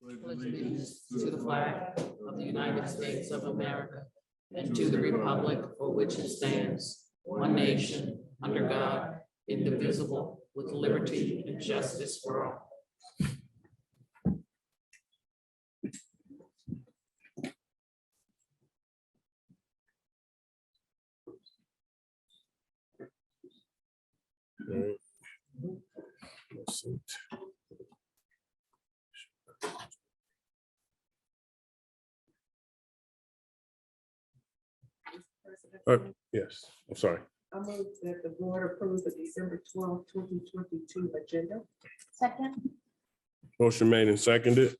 pledge allegiance to the flag of the United States of America and to the republic for which it stands, one nation, under God, indivisible, with liberty and justice for all. All right. Let's see. Yes, I'm sorry. I move that the board approve the December 12, 2022 agenda. Second. Motion made and seconded.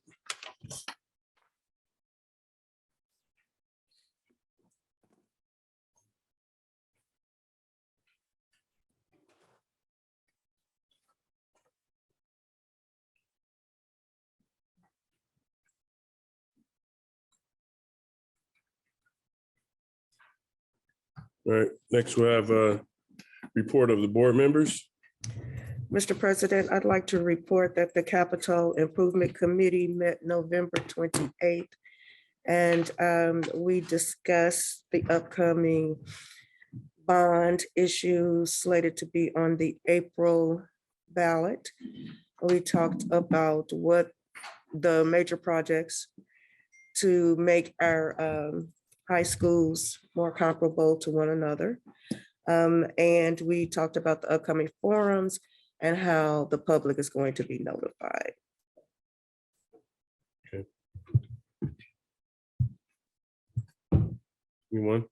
All right, next we have a report of the board members. Mr. President, I'd like to report that the Capital Improvement Committee met November 28th. And we discussed the upcoming bond issues slated to be on the April ballot. We talked about what the major projects to make our high schools more comparable to one another. And we talked about the upcoming forums and how the public is going to be notified. Anyone?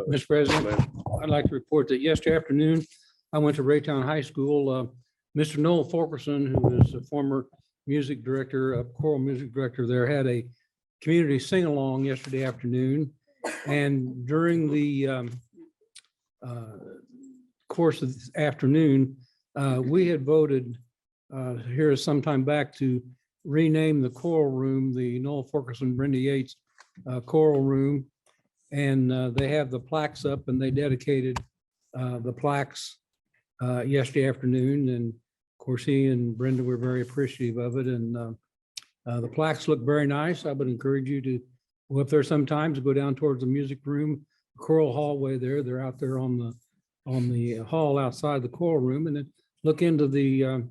Mr. President, I'd like to report that yesterday afternoon, I went to Raytown High School. Mr. Noel Fulkerson, who is a former music director, choral music director there, had a community sing-along yesterday afternoon. And during the course of this afternoon, we had voted here sometime back to rename the choral room, the Noel Fulkerson, Brenda Yates choral room. And they have the plaques up, and they dedicated the plaques yesterday afternoon. And of course, he and Brenda were very appreciative of it. And the plaques look very nice. I would encourage you to go up there sometimes, go down towards the music room, choral hallway there. They're out there on the hall outside the choral room, and then look into the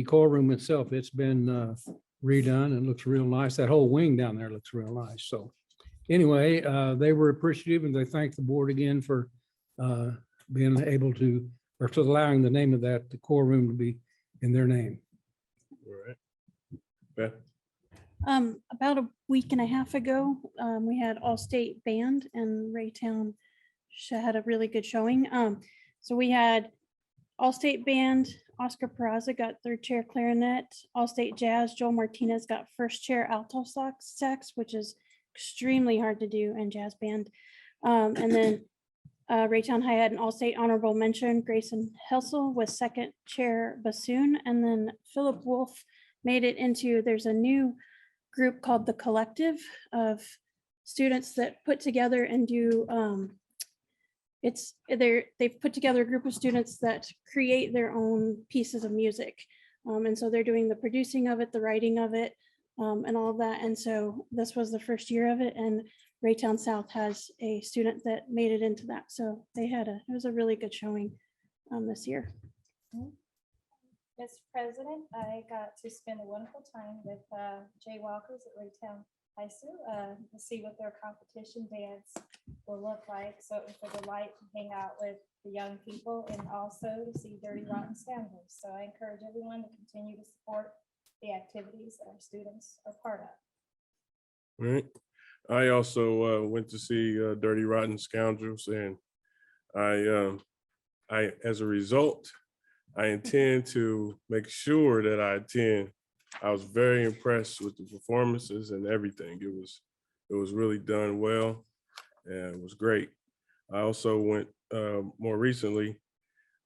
choral room itself. It's been redone and looks real nice. That whole wing down there looks real nice. So anyway, they were appreciative, and they thanked the board again for being able to, or for allowing the name of that, the choral room, to be in their name. All right. Beth? About a week and a half ago, we had All-State Band, and Raytown had a really good showing. So we had All-State Band, Oscar Peraza got third chair clarinet, All-State Jazz, Joel Martinez got first chair alto sax, which is extremely hard to do in jazz band. And then Raytown High had an All-State honorable mention, Grayson Helsel was second chair bassoon, and then Philip Wolf made it into, there's a new group called The Collective of students that put together and do, they've put together a group of students that create their own pieces of music. And so they're doing the producing of it, the writing of it, and all of that. And so this was the first year of it, and Raytown South has a student that made it into that. So they had it was a really good showing this year. Mr. President, I got to spend a wonderful time with Jay Walkers at Raytown High School to see what their competition dance will look like. So it was a delight to hang out with the young people and also to see Dirty Rotten Scoundrels. So I encourage everyone to continue to support the activities that our students are part of. All right. I also went to see Dirty Rotten Scoundrels, and I, as a result, I intend to make sure that I attend. I was very impressed with the performances and everything. It was really done well, and it was great. I also went more recently.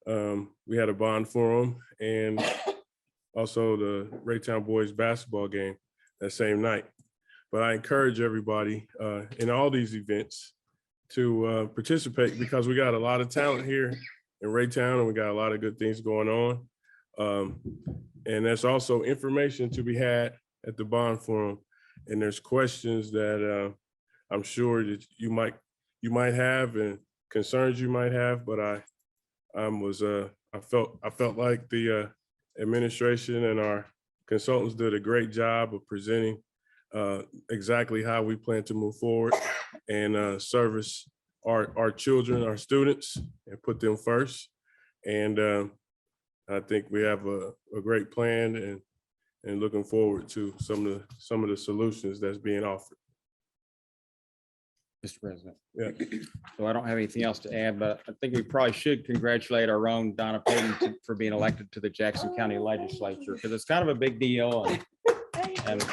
We had a bond forum and also the Raytown boys basketball game that same night. But I encourage everybody in all these events to participate, because we got a lot of talent here in Raytown, and we got a lot of good things going on. And there's also information to be had at the bond forum. And there's questions that I'm sure that you might have and concerns you might have, but I felt like the administration and our consultants did a great job of presenting exactly how we plan to move forward and service our children, our students, and put them first. And I think we have a great plan and looking forward to some of the solutions that's being offered. Mr. President. Yeah. So I don't have anything else to add, but I think we probably should congratulate our own Donna Payton for being elected to the Jackson County Legislature, because it's kind of a big deal. And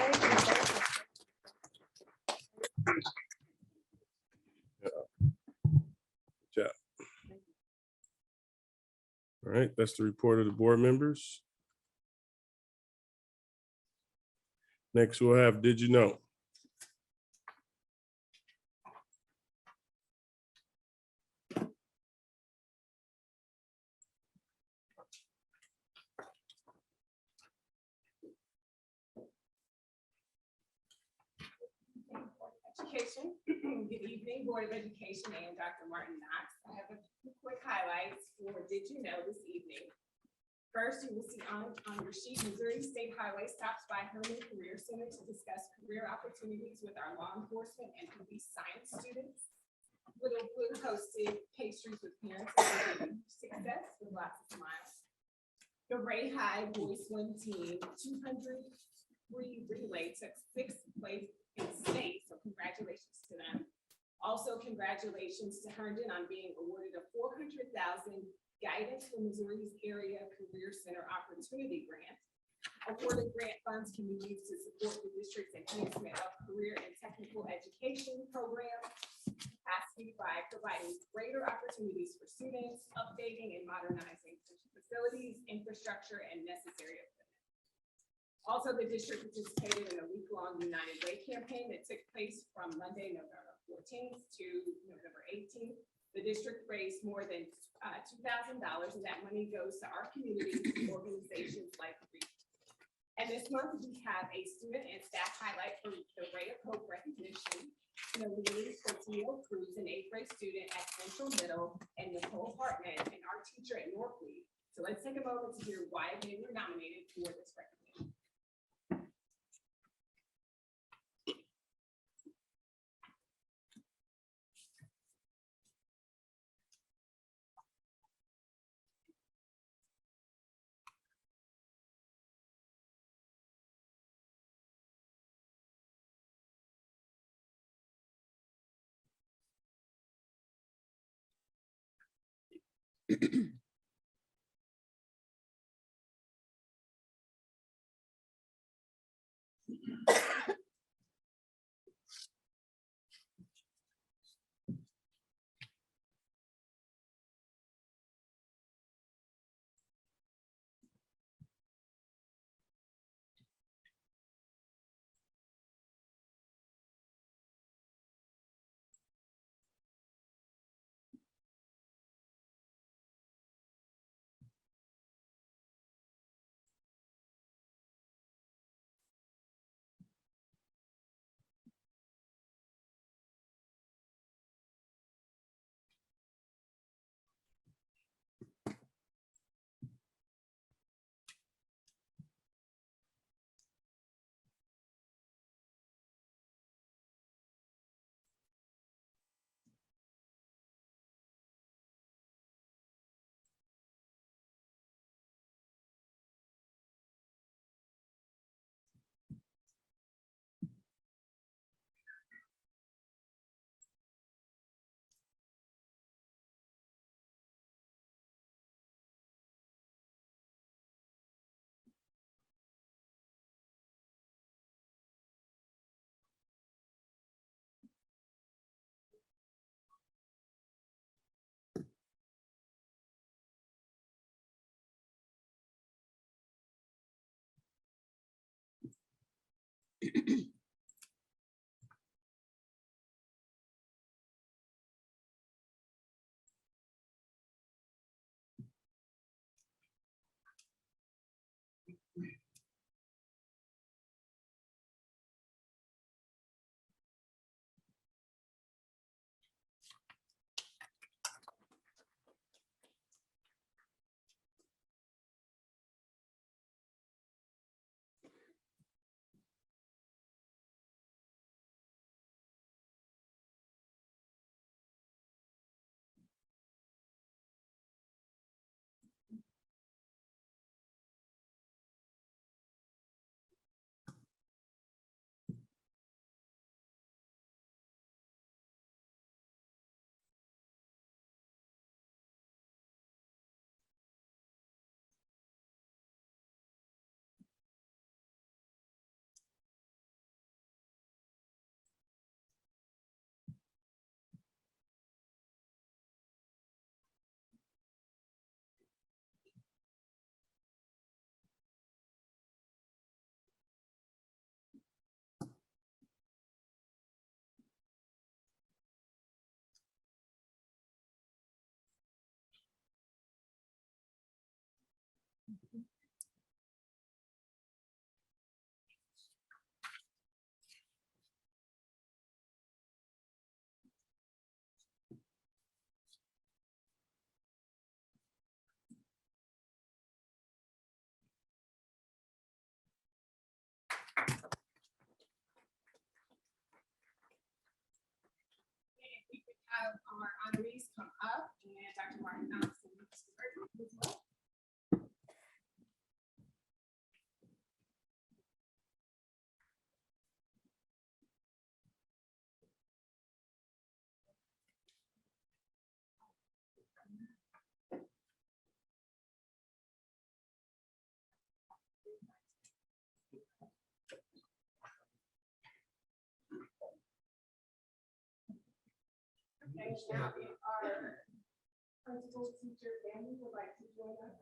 All right, that's the report of the board members. Next, we'll have, did you know? Education. Good evening, Board of Education and Dr. Martin Knox. I have a few quick highlights for Did You Know this evening. First, you will see on your sheet, Missouri State Highway stops by Herman Career Center to discuss career opportunities with our law enforcement and police science students. Woodwood hosted pastries with parents and success with lots of smiles. The Ray High Boys Swim Team 200 free relay took 6th place in state, so congratulations to them. Also, congratulations to Herndon on being awarded a $400,000 Guidance for Missouri's Area Career Center Opportunity Grant. Awarded grant funds can be used to support the district's enhancement of career and technical education programs, capacity by providing greater opportunities for students, updating and modernizing facilities, infrastructure, and necessary equipment. Also, the district participated in a week-long United Way campaign that took place from Monday, November 14th to November 18th. The district raised more than $2,000, and that money goes to our community organizations like REACH. And this month, we have a student and staff highlight for the Ray of Hope recognition. Nalini Portillo Cruz, an 8th grade student at Central Middle, and Nicole Hartman, and our teacher at Northleaf. So let's take a moment to hear why they were nominated for this recognition. have our honorees come up and Dr. Martin Knox and Mr. Burton as well. Okay, now if our principal teacher family would like to join us.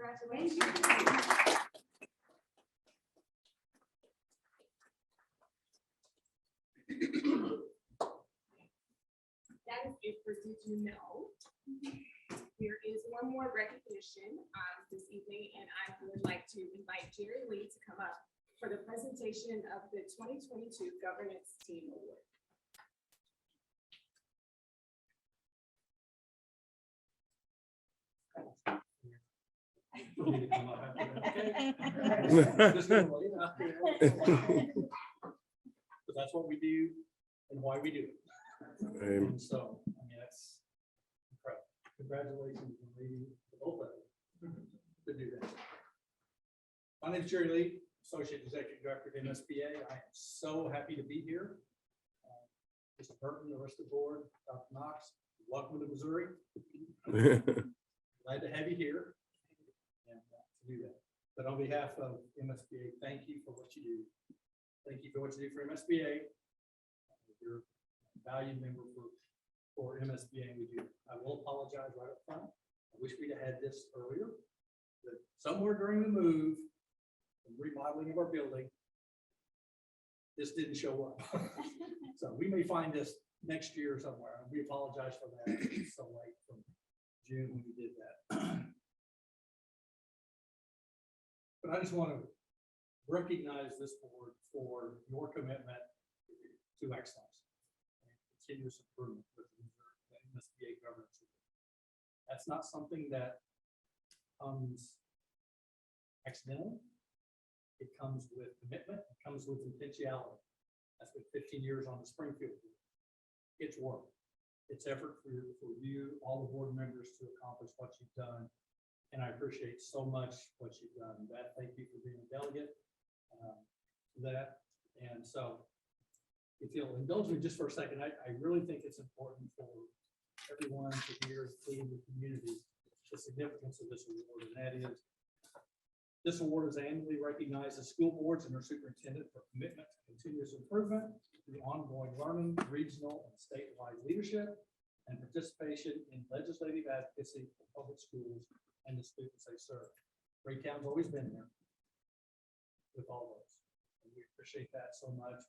Congratulations. That is it for Did You Know? There is one more recognition this evening, and I would like to invite Jerry Lee to come up for the presentation of the 2022 Governance Team Award. But that's what we do and why we do it. Amen. And so, I mean, that's incredible. Congratulations on leading the whole thing to do that. My name is Jerry Lee, Associate Executive Director of MSBA. I am so happy to be here. Mr. Burton, the rest of the board, Dr. Knox, welcome to Missouri. Glad to have you here and to do that. But on behalf of MSBA, thank you for what you do. Thank you for what you do for MSBA. You're a valued member for MSBA. We do. I will apologize right up front. I wish we'd have had this earlier. But somewhere during the move and remodeling of our building, this didn't show up. So we may find this next year somewhere. We apologize for that. It's so late from June when we did that. But I just want to recognize this board for your commitment to excellence and continuous improvement with the MSBA governance. That's not something that comes accidentally. It comes with commitment, it comes with intentionality. That's been 15 years on the Springfield board. It's work. It's effort for you, all the board members to accomplish what you've done. And I appreciate so much what you've done. That, thank you for being a delegate to that. And so if you'll indulge me just for a second, I really think it's important for everyone to hear, including the community, the significance of this award. And that is, this award is annually recognized as school boards and their superintendent for commitment to continuous improvement through ongoing learning, regional and statewide leadership, and participation in legislative advocacy for public schools and the students they serve. Raytown's always been there with all those. And we appreciate that so much.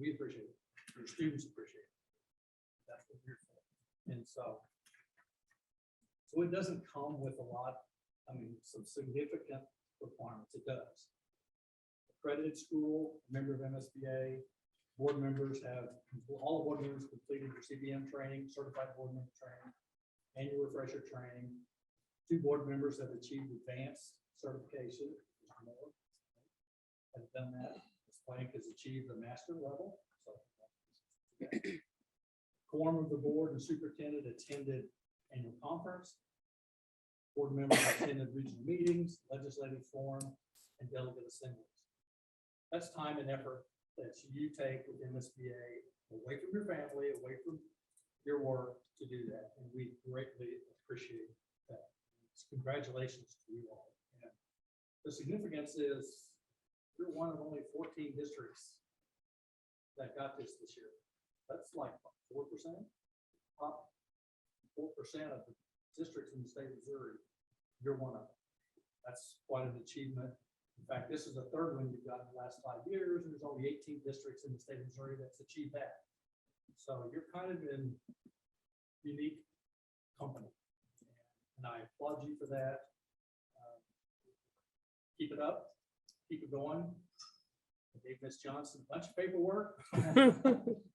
We appreciate it. Your students appreciate it. That's what we're here for. And so it doesn't come with a lot, I mean, some significant requirements. It does. Accredited school, member of MSBA, board members have, all board members completed their CBM training, certified board member training, annual refresher training. 2 board members have achieved advanced certification. Have done that. Ms. Plank has achieved the master level. So, quorum of the board and superintendent attended annual conference. Board members attended regional meetings, legislative forum, and delegate assemblies. That's time and effort that you take with MSBA away from your family, away from your work to do that. And we greatly appreciate that. Congratulations to you all. And the significance is you're one of only 14 districts that got this year. That's like 4%, top 4% of the districts in the state of Missouri. You're one of them. That's quite an achievement. In fact, this is the 3rd one you've got in the last 5 years, and there's only 18 districts in the state of Missouri that's achieved that. So you're kind of in unique company. And I applaud you for that. keep it up, keep it going. I gave Ms. Johnson a bunch of paperwork,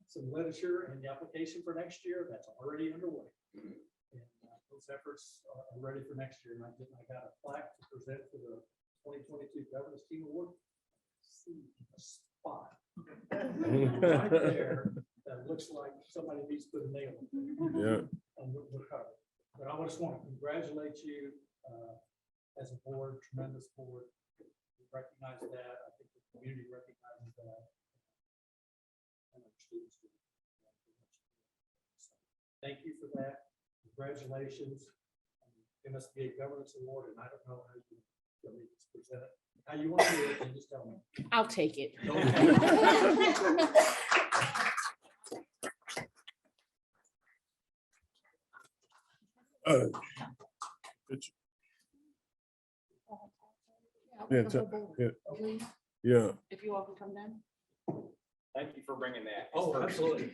some literature and the application for next year that's already underway. And those efforts are ready for next year. And I got a plaque to present for the 2022 Governance Team Award. See a spot right there that looks like somebody needs to put a nail in. Yeah. And we're covered. But I just want to congratulate you as a board, tremendous board. We recognize that. I think the community recognizes that. And our students do. So, thank you for that. Congratulations. MSBA Governance Award, and I don't know how you present it. How you want to do it, then just tell me. I'll take it. Yeah, yeah. If you all can come down. Thank you for bringing that. Oh, absolutely.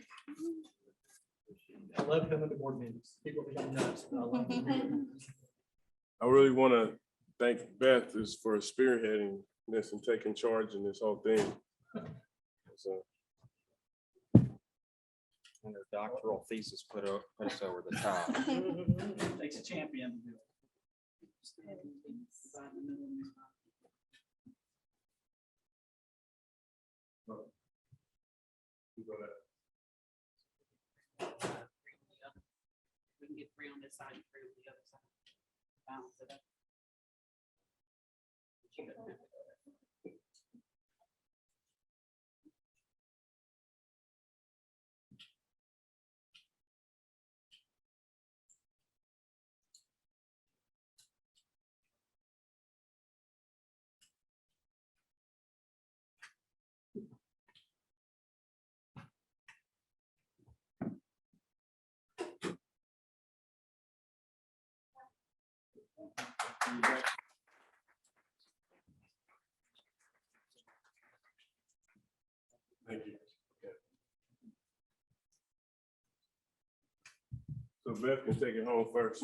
I love coming to board meetings. People become nuts. But I love them. I really want to thank Beth for spearheading this and taking charge in this whole thing. So, And their doctoral thesis put us over the top. Takes a champion to do it. We can get 3 on this side and 3 on the other side. Balance it up. thank you. So Beth can take it home first.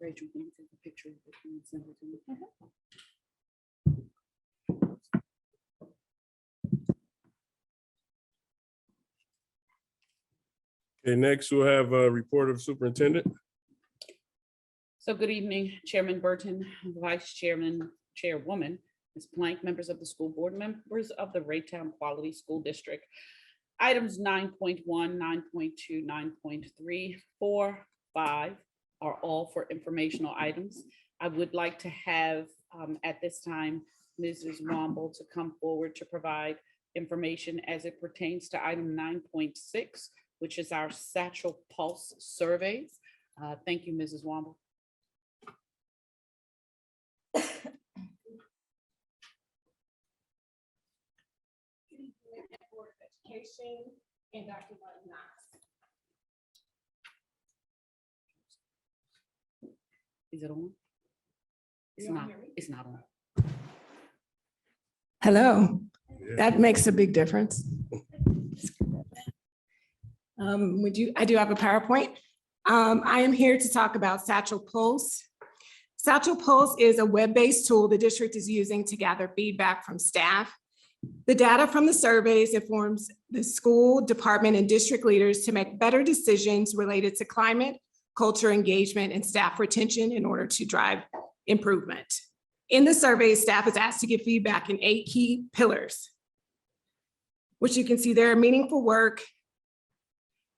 Rachel, can you take a picture of it and send it to me? Okay, next we'll have a report of superintendent. So good evening, Chairman Burton, Vice Chairman, Chairwoman, Ms. Plank, members of the school board, members of the Raytown Quality School District. Items 9.1, 9.2, 9.3, 4, 5 are all for informational items. I would like to have at this time, Mrs. Womble to come forward to provide information as it pertains to item 9.6, which is our Satchel Pulse surveys. Thank you, Mrs. Womble. Board of Education and Dr. Martin Knox. Is it on? It's You don't not, hear me? it's not on. Hello, Yeah. that makes a big difference. I do have a PowerPoint. I am here to talk about Satchel Pulse. Satchel Pulse is a web-based tool the district is using to gather feedback from staff. The data from the surveys informs the school, department, and district leaders to make better decisions related to climate, culture, engagement, and staff retention in order to drive improvement. In the survey, staff is asked to give feedback in 8 key pillars, which you can see there: meaningful work,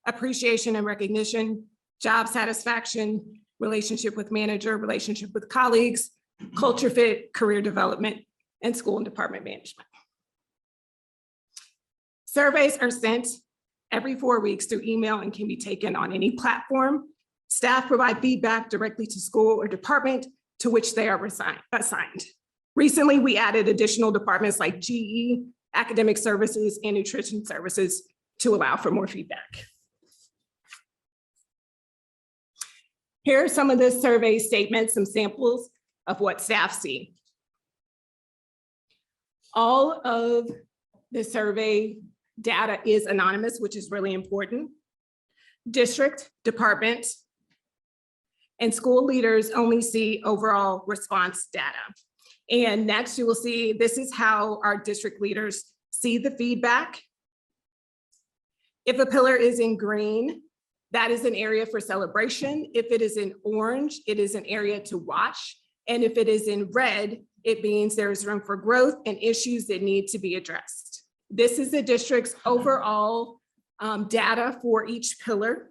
appreciation and recognition, job satisfaction, relationship with manager, relationship with colleagues, culture fit, career development, and school and department management. Surveys are sent every 4 weeks through email and can be taken on any platform. Staff provide feedback directly to school or department to which they are assigned. Recently, we added additional departments like GE, academic services, and nutrition services to allow for more feedback. Here are some of the survey statements, some samples of what staff see. All of The survey data is anonymous, which is really important. District, department, and school leaders only see overall response data. And next, you will see this is how our district leaders see the feedback. If a pillar is in green, that is an area for celebration. If it is in orange, it is an area to watch. And if it is in red, it means there is room for growth and issues that need to be addressed. This is the district's overall data for each pillar.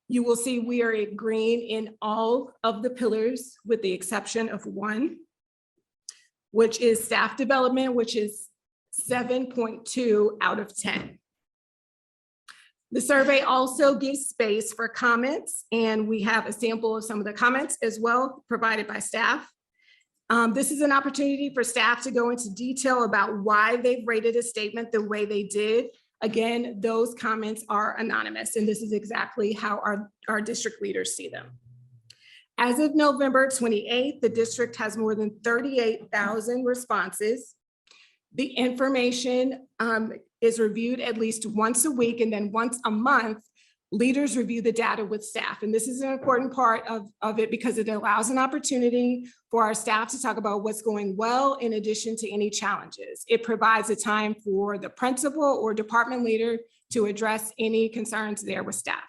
You will see we are at green in all of the pillars with the exception of one, which is staff development, which is 7.2 out of 10. The survey also gives space for comments, and we have a sample of some of the comments as well provided by staff. This is an opportunity for staff to go into detail about why they've rated a statement the way they did. Again, those comments are anonymous, and this is exactly how our district leaders see them. As of November 28th, the district has more than 38,000 responses. The information is reviewed at least once a week, and then once a month, leaders review the data with staff. And this is an important part of it because it allows an opportunity for our staff to talk about what's going well in addition to any challenges. It provides a time for the principal or department leader to address any concerns there with staff.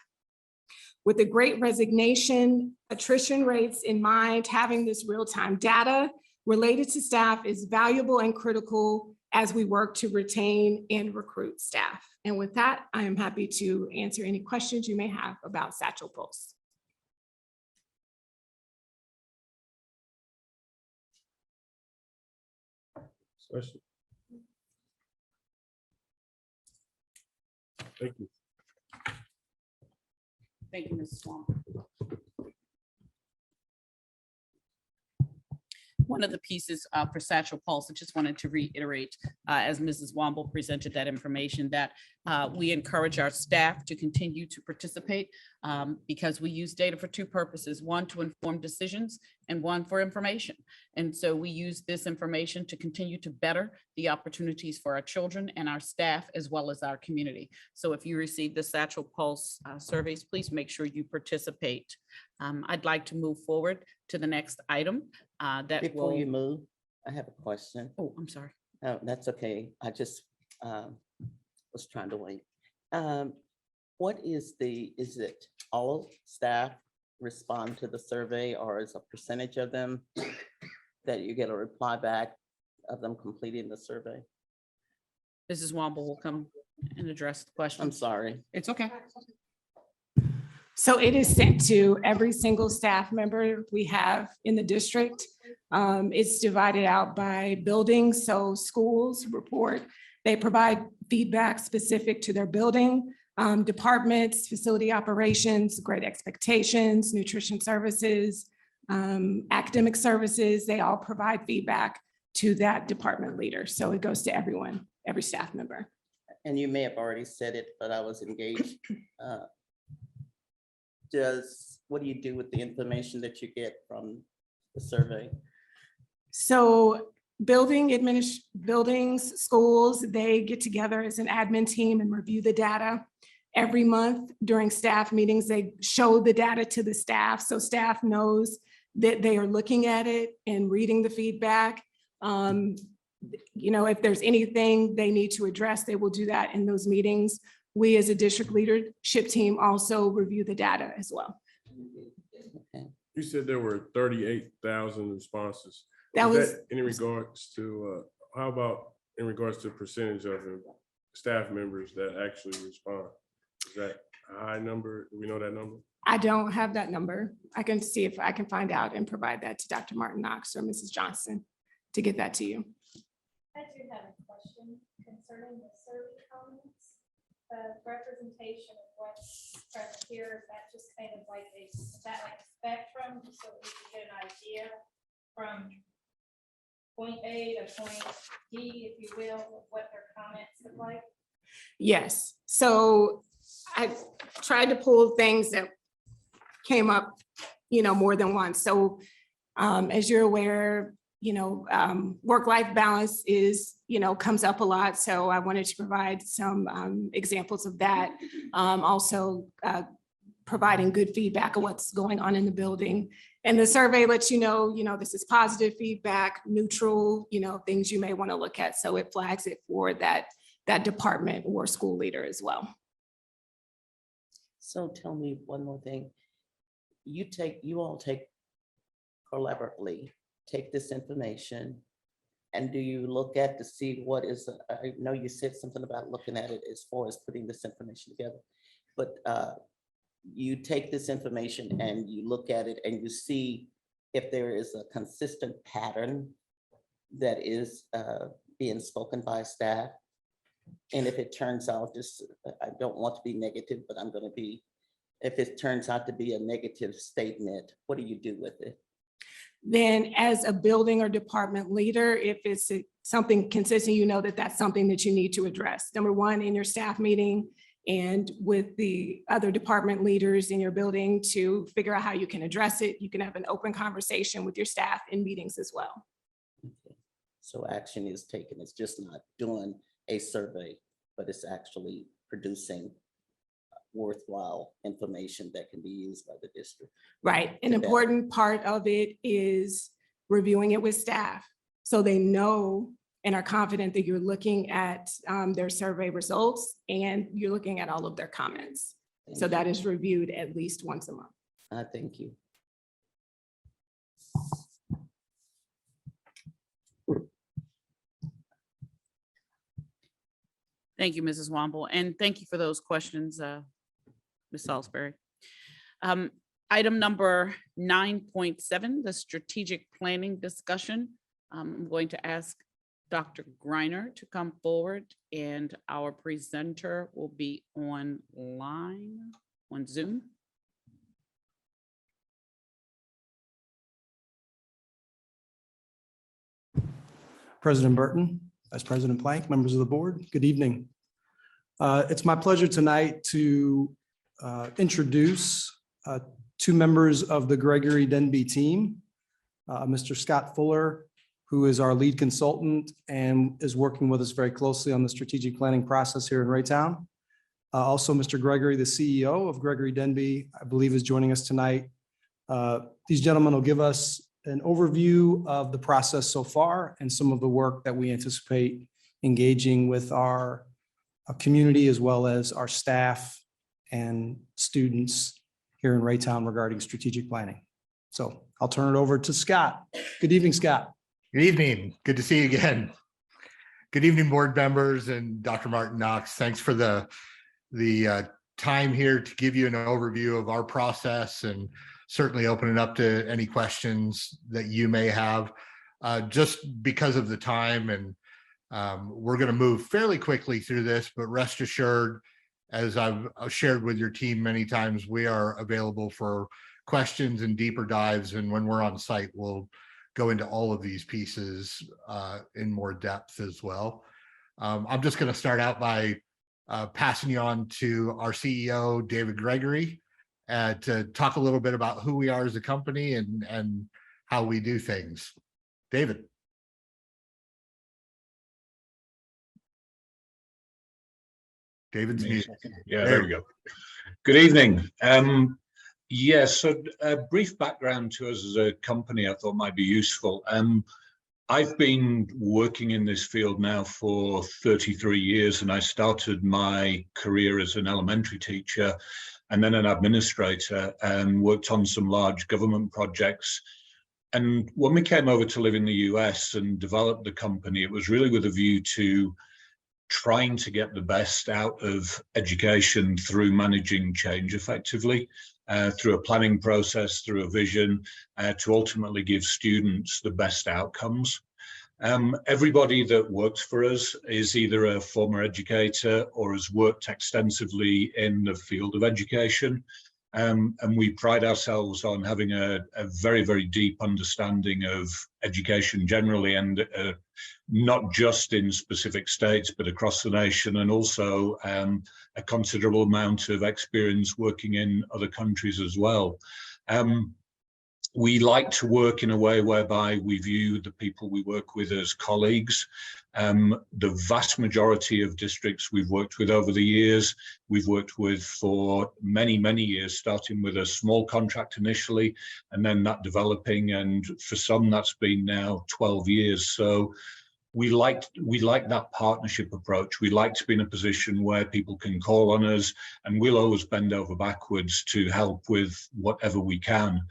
With the Great Resignation, attrition rates in mind, having this real-time data related to staff is valuable and critical as we work to retain and recruit staff. And with that, I am happy to answer any questions you may have about Satchel Pulse. Question? Thank you. Thank you, Mrs. Swan. One of the pieces for Satchel Pulse, I just wanted to reiterate, as Mrs. Womble presented that information, that we encourage our staff to continue to participate because we use data for two purposes, one to inform decisions and one for information. And so we use this information to continue to better the opportunities for our children and our staff as well as our community. So if you receive the Satchel Pulse surveys, please make sure you participate. I'd like to move forward to the next item. Before you move, I have a question. Oh, I'm sorry. Oh, that's okay. I just was trying to wait. What is it all staff respond to the survey, or is a percentage of them that you get a reply back of them completing the survey? Mrs. Womble will come and address the question. I'm sorry. It's okay. So it is sent to every single staff member we have in the district. It's divided out by buildings, so schools report. They provide feedback specific to their building, departments, facility operations, Great Expectations, nutrition services, academic services. They all provide feedback to that department leader. So it goes to everyone, every staff member. And you may have already said it, but I was engaged. What do you do with the information that you get from the survey? So buildings, schools, they get together as an admin team and review the data. Every month during staff meetings, they show the data to the staff. So staff knows that they are looking at it and reading the feedback. If there's anything they need to address, they will do that in those meetings. We as a district leadership team also review the data as well. You said there were 38,000 responses. That Is was, that in regards to, how about in regards to percentage of the staff members that actually respond? Is that a high number? Do we know that number? I don't have that number. I can see if I can find out and provide that to Dr. Martin Knox or Mrs. Johnson to get that to you. I do have a question concerning the survey comments. The representation of what's present here, is that just kind of like is that like a spectrum, so we can get an idea from point A to point D, if you will, of what their comments look like? Yes, so I tried to pull things that came up, more than once. So as you're aware, work-life balance is, comes up a lot. So I wanted to provide some examples of that. Also, providing good feedback on what's going on in the building. And the survey lets you know, this is positive feedback, neutral, things you may want to look at. So it flags it for that department or school leader as well. So tell me one more thing. You all take collaboratively, take this information, and do you look at to see what is, I know you said something about looking at it as far as putting this information together, but you take this information and you look at it and you see if there is a consistent pattern that is being spoken by staff. And if it turns out, I don't want to be negative, but I'm going to be, if it turns out to be a negative statement, what do you do with it? Then as a building or department leader, if it's something consistent, that that's something that you need to address. Number one, in your staff meeting and with the other department leaders in your building to figure out how you can address it. You can have an open conversation with your staff in meetings as well. Okay. So action is taken. It's just not doing a survey, but it's actually producing worthwhile information that can be used by the district. Right. An important part of it is reviewing it with staff so they know and are confident that you're looking at their survey results and you're looking at all of their comments. So that is reviewed at least once a month. Thank you. Thank you, Mrs. Wamble, and thank you for those questions, Ms. Salisbury. Item number 9.7, the strategic planning discussion. I'm going to ask Dr. Greiner to come forward, and our presenter will be online on Zoom. President Burton, Vice President Plank, members of the board, good evening. It's my pleasure tonight to introduce two members of the Gregory Denby team, Mr. Scott Fuller, who is our lead consultant and is working with us very closely on the strategic planning process here in Raytown. Also, Mr. Gregory, the CEO of Gregory Denby, I believe is joining us tonight. These gentlemen will give us an overview of the process so far and some of the work that we anticipate engaging with our community as well as our staff and students here in Raytown regarding strategic planning. So I'll turn it over to Scott. Good evening, Scott. Good evening. Good to see you again. Good evening, board members and Dr. Martin Knox. Thanks for the time here to give you an overview of our process and certainly open it up to any questions that you may have. Just because of the time, and we're going to move fairly quickly through this, but rest assured, as I've shared with your team many times, we are available for questions and deeper dives. And when we're on site, we'll go into all of these pieces in more depth as well. I'm just going to start out by passing you on to our CEO, David Gregory, to talk a little bit about who we are as a company and how we do things. David. David's muted. Yeah, there we go. Good evening. Yes, so a brief background to us as a company I thought might be useful. I've been working in this field now for 33 years, and I started my career as an elementary teacher and then an administrator and worked on some large government projects. And when we came over to live in the US and developed the company, it was really with a view to trying to get the best out of education through managing change effectively, through a planning process, through a vision, to ultimately give students the best outcomes. Everybody that works for us is either a former educator or has worked extensively in the field of education. And we pride ourselves on having a very, very deep understanding of education generally, and not just in specific states, but across the nation, and also a considerable amount of experience working in other countries as well. We like to work in a way whereby we view the people we work with as colleagues. The vast majority of districts we've worked with over the years, we've worked with for many, many years, starting with a small contract initially, and then that developing, and for some that's been now 12 years. So we like that partnership approach. We like to be in a position where people can call on us, and we'll always bend over backwards to help with whatever we can.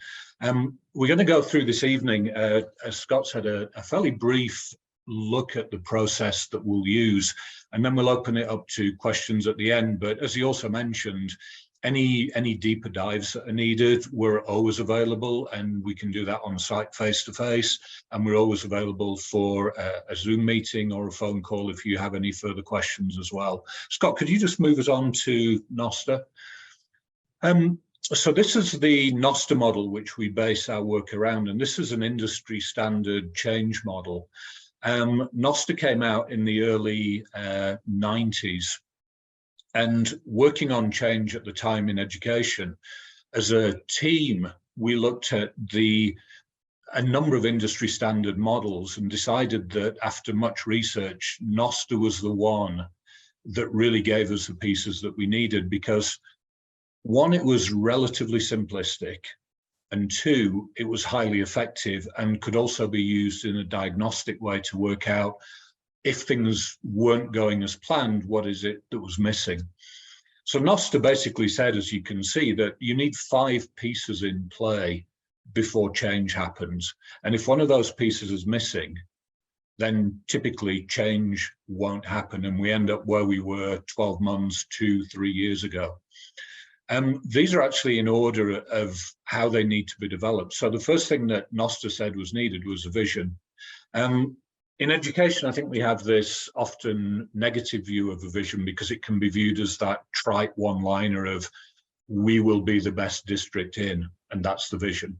We're going to go through this evening, as Scott said, a fairly brief look at the process that we'll use, and then we'll open it up to questions at the end. But as he also mentioned, any deeper dives that are needed, we're always available, and we can do that on site face to face, and we're always available for a Zoom meeting or a phone call if you have any further questions as well. Scott, could you just move us on to Nosta? So this is the Nosta model which we base our work around, and this is an industry standard change model. Nosta came out in the early 90s, and working on change at the time in education, as a team, we looked at a number of industry standard models and decided that after much research, Nosta was the one that really gave us the pieces that we needed, because one, it was relatively simplistic, and two, it was highly effective and could also be used in a diagnostic way to work out if things weren't going as planned, what is it that was missing? So Nosta basically said, as you can see, that you need 5 pieces in play before change happens. And if one of those pieces is missing, then typically change won't happen, and we end up where we were 12 months, 2-3 years ago. These are actually in order of how they need to be developed. So the first thing that Nosta said was needed was a vision. In education, I think we have this often negative view of a vision because it can be viewed as that trite one-liner of, we will be the best district in, and that's the vision.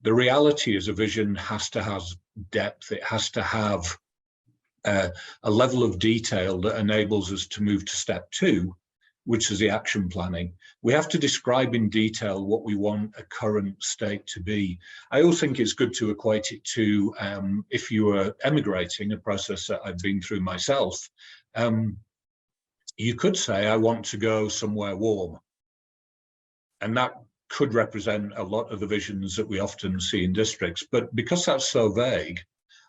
The reality is a vision has to have depth. It has to have a level of detail that enables us to move to step 2, which is the action planning. We have to describe in detail what we want a current state to be. I also think it's good to equate it to if you were emigrating, a process that I've been through myself. You could say, I want to go somewhere warm. And that could represent a lot of the visions that we often see in districts. But because that's so vague,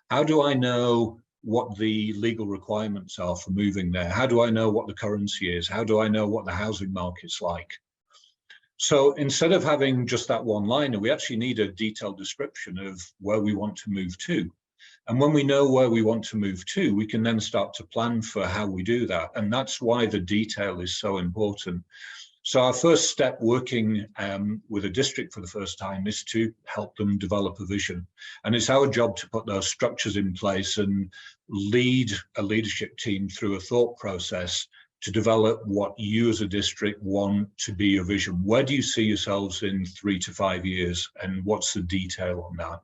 how do I know what the legal requirements are for moving there? How do I know what the currency is? How do I know what the housing market's like? So instead of having just that one-liner, we actually need a detailed description of where we want to move to. And when we know where we want to move to, we can then start to plan for how we do that. And that's why the detail is so important. So our first step working with a district for the first time is to help them develop a vision. And it's our job to put those structures in place and lead a leadership team through a thought process to develop what you as a district want to be your vision. Where do you see yourselves in 3 to 5 years, and what's the detail on that?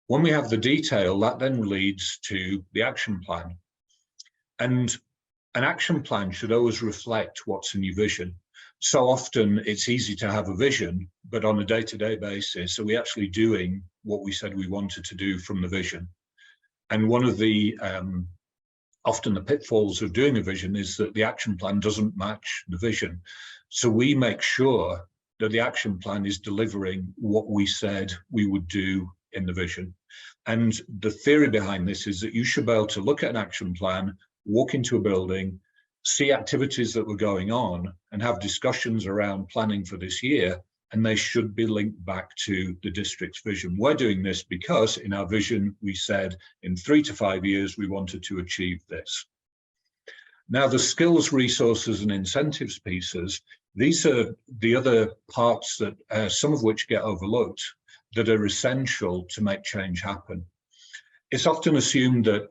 When we have the detail, that then leads to the action plan. And an action plan should always reflect what's in your vision. So often it's easy to have a vision, but on a day-to-day basis, are we actually doing what we said we wanted to do from the vision? And one of the, often the pitfalls of doing a vision is that the action plan doesn't match the vision. So we make sure that the action plan is delivering what we said we would do in the vision. And the theory behind this is that you should be able to look at an action plan, walk into a building, see activities that were going on, and have discussions around planning for this year, and they should be linked back to the district's vision. We're doing this because in our vision, we said in 3 to 5 years, we wanted to achieve this. Now, the skills, resources, and incentives pieces, these are the other parts that some of which get overlooked that are essential to make change happen. It's often assumed that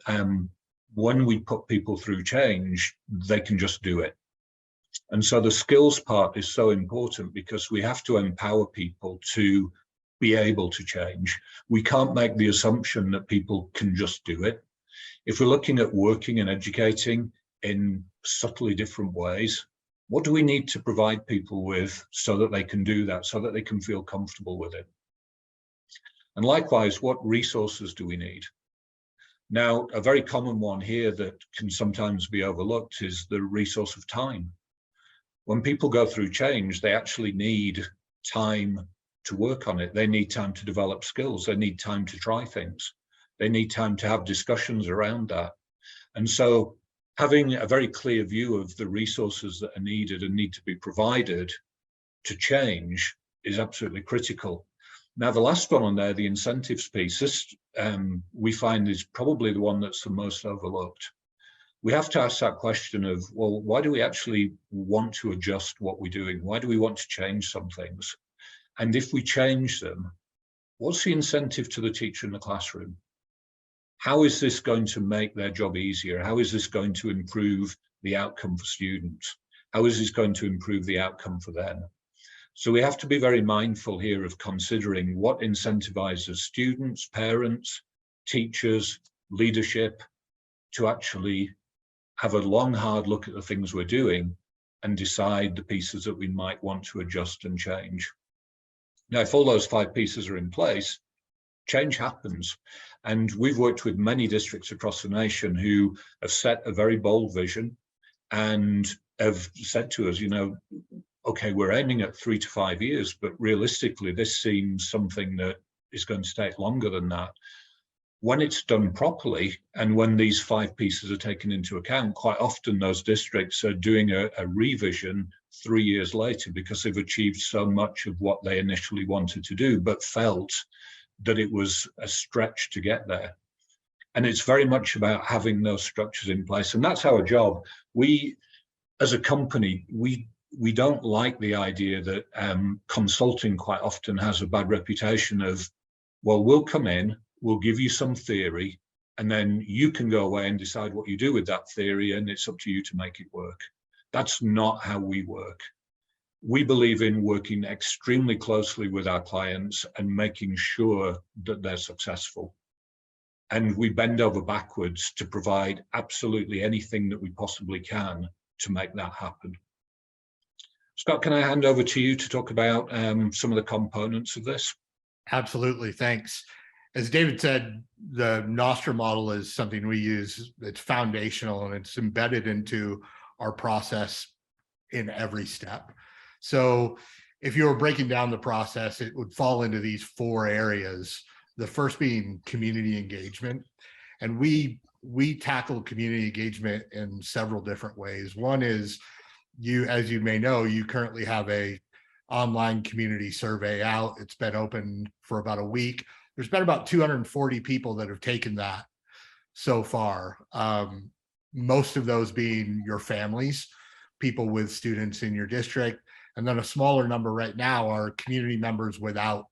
when we put people through change, they can just do it. And so the skills part is so important because we have to empower people to be able to change. We can't make the assumption that people can just do it. If we're looking at working and educating in subtly different ways, what do we need to provide people with so that they can do that, so that they can feel comfortable with it? And likewise, what resources do we need? Now, a very common one here that can sometimes be overlooked is the resource of time. When people go through change, they actually need time to work on it. They need time to develop skills. They need time to try things. They need time to have discussions around that. And so having a very clear view of the resources that are needed and need to be provided to change is absolutely critical. Now, the last one on there, the incentives piece, this we find is probably the one that's the most overlooked. We have to ask that question of, well, why do we actually want to adjust what we're doing? Why do we want to change some things? And if we change them, what's the incentive to the teacher in the classroom? How is this going to make their job easier? How is this going to improve the outcome for students? How is this going to improve the outcome for them? So we have to be very mindful here of considering what incentivizes students, parents, teachers, leadership to actually have a long, hard look at the things we're doing and decide the pieces that we might want to adjust and change. Now, if all those 5 pieces are in place, change happens. And we've worked with many districts across the nation who have set a very bold vision and have said to us, you know, okay, we're aiming at 3 to 5 years, but realistically, this seems something that is going to take longer than that. When it's done properly, and when these 5 pieces are taken into account, quite often those districts are doing a revision 3 years later because they've achieved so much of what they initially wanted to do, but felt that it was a stretch to get there. And it's very much about having those structures in place. And that's our job. We, as a company, we don't like the idea that consulting quite often has a bad reputation of, well, we'll come in, we'll give you some theory, and then you can go away and decide what you do with that theory, and it's up to you to make it work. That's not how we work. We believe in working extremely closely with our clients and making sure that they're successful. And we bend over backwards to provide absolutely anything that we possibly can to make that happen. Scott, can I hand over to you to talk about some of the components of this? Absolutely, thanks. As David said, the Nostra model is something we use. It's foundational and it's embedded into our process in every step. So if you were breaking down the process, it would fall into these 4 areas. The first being community engagement. And we tackle community engagement in several different ways. One is, as you may know, you currently have a online community survey out. It's been open for about a week. There's been about 240 people that have taken that so far. Most of those being your families, people with students in your district. And then a smaller number right now are community members without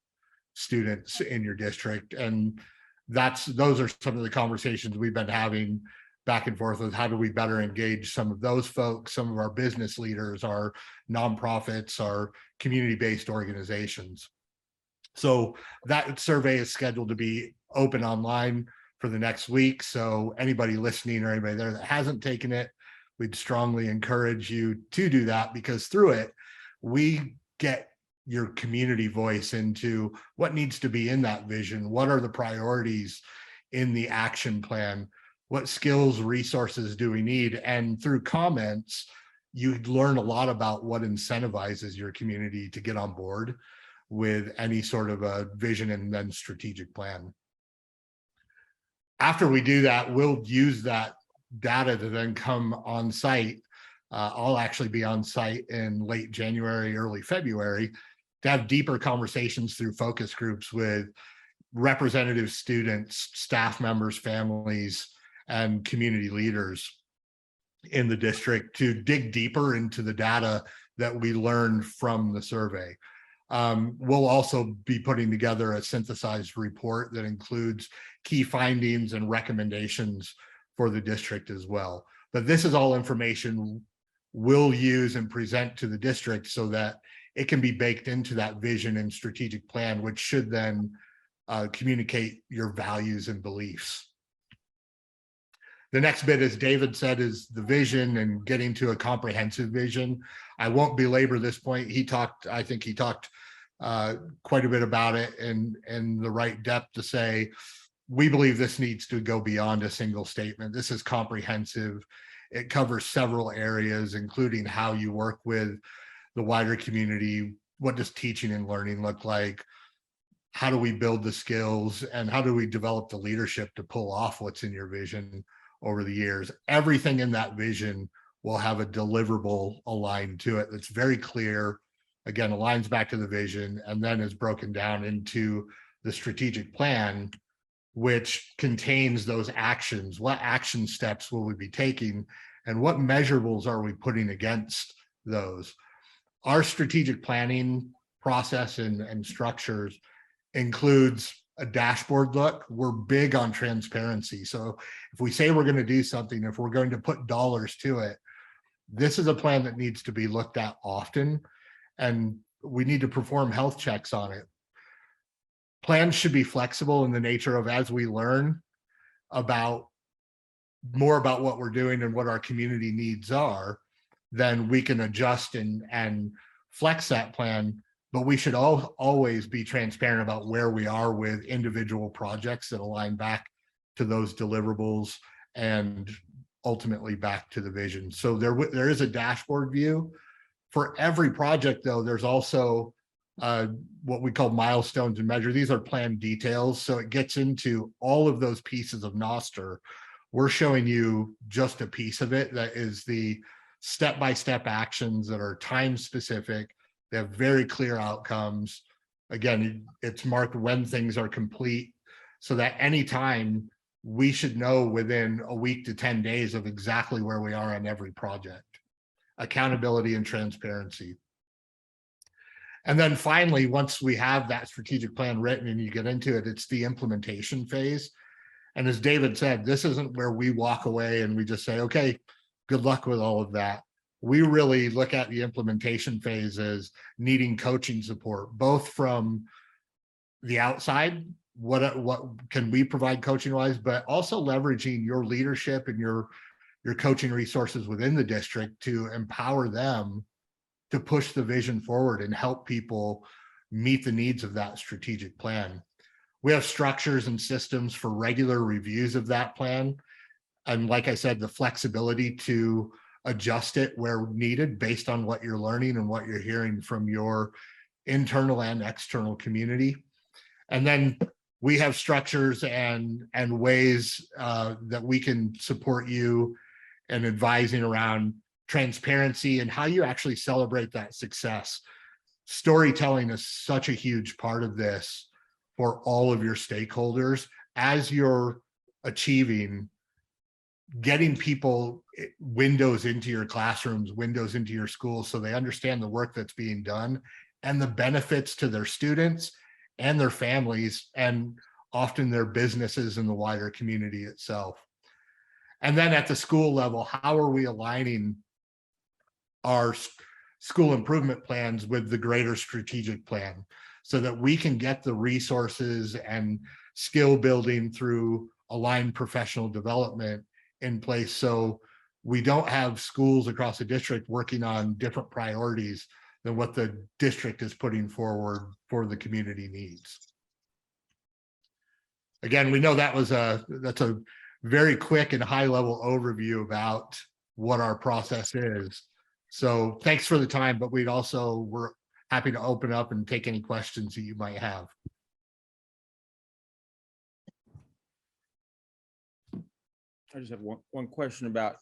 students in your district. And those are some of the conversations we've been having back and forth with. How do we better engage some of those folks, some of our business leaders, our nonprofits, our community-based organizations. So that survey is scheduled to be open online for the next week. So anybody listening or anybody there that hasn't taken it, we'd strongly encourage you to do that, because through it, we get your community voice into what needs to be in that vision. What are the priorities in the action plan? What skills, resources do we need? And through comments, you learn a lot about what incentivizes your community to get on board with any sort of a vision and then strategic plan. After we do that, we'll use that data to then come on site. I'll actually be on site in late January, early February, to have deeper conversations through focus groups with representative students, staff members, families, and community leaders in the district to dig deeper into the data that we learned from the survey. We'll also be putting together a synthesized report that includes key findings and recommendations for the district as well. But this is all information we'll use and present to the district so that it can be baked into that vision and strategic plan, which should then communicate your values and beliefs. The next bit, as David said, is the vision and getting to a comprehensive vision. I won't belabor this point. I think he talked quite a bit about it and the right depth to say, we believe this needs to go beyond a single statement. This is comprehensive. It covers several areas, including how you work with the wider community. What does teaching and learning look like? How do we build the skills, and how do we develop the leadership to pull off what's in your vision over the years? Everything in that vision will have a deliverable aligned to it that's very clear, again, aligns back to the vision, and then is broken down into the strategic plan, which contains those actions. What action steps will we be taking, and what measurables are we putting against those? Our strategic planning process and structures includes a dashboard look. We're big on transparency. So if we say we're going to do something, if we're going to put dollars to it, this is a plan that needs to be looked at often, and we need to perform health checks on it. Plans should be flexible in the nature of, as we learn about more about what we're doing and what our community needs are, then we can adjust and flex that plan. But we should always be transparent about where we are with individual projects that align back to those deliverables and ultimately back to the vision. So there is a dashboard view. For every project, though, there's also what we call milestones and measure. These are planned details. So it gets into all of those pieces of Noster. We're showing you just a piece of it that is the step-by-step actions that are time specific. They have very clear outcomes. Again, it's marked when things are complete, so that anytime we should know within a week to 10 days of exactly where we are on every project. Accountability and transparency. And then finally, once we have that strategic plan written and you get into it, it's the implementation phase. And as David said, this isn't where we walk away and we just say, okay, good luck with all of that. We really look at the implementation phase as needing coaching support, both from the outside, what can we provide coaching wise, but also leveraging your leadership and your coaching resources within the district to empower them to push the vision forward and help people meet the needs of that strategic plan. We have structures and systems for regular reviews of that plan. And like I said, the flexibility to adjust it where needed based on what you're learning and what you're hearing from your internal and external community. And then we have structures and ways that we can support you in advising around transparency and how you actually celebrate that success. Storytelling is such a huge part of this for all of your stakeholders as you're achieving, getting people windows into your classrooms, windows into your schools, so they understand the work that's being done and the benefits to their students and their families, and often their businesses and the wider community itself. And then at the school level, how are we aligning our school improvement plans with the greater strategic plan so that we can get the resources and skill building through aligned professional development in place, so we don't have schools across the district working on different priorities than what the district is putting forward for the community needs. Again, we know that's a very quick and high level overview about what our process is. So thanks for the time, but we're happy to open up and take any questions that you might have. I just have one question about,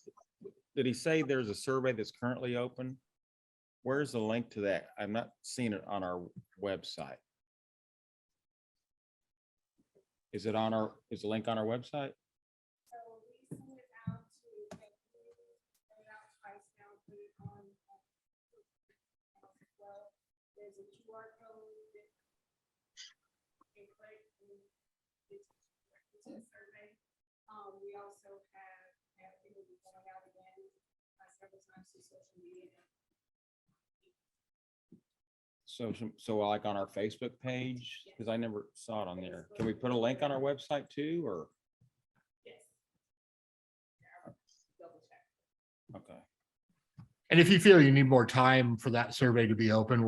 did he say there's a survey that's currently open? Where's the link to that? I'm not seeing it on our website. Is the link on our website? There's a QR code that you can click and it's a survey. We also have it will be going out again several times through social media. So like on our Facebook page, because I never saw it on there. Can we put a link on our website too, or? Yes. Double check. Okay. And if you feel you need more time for that survey to be open,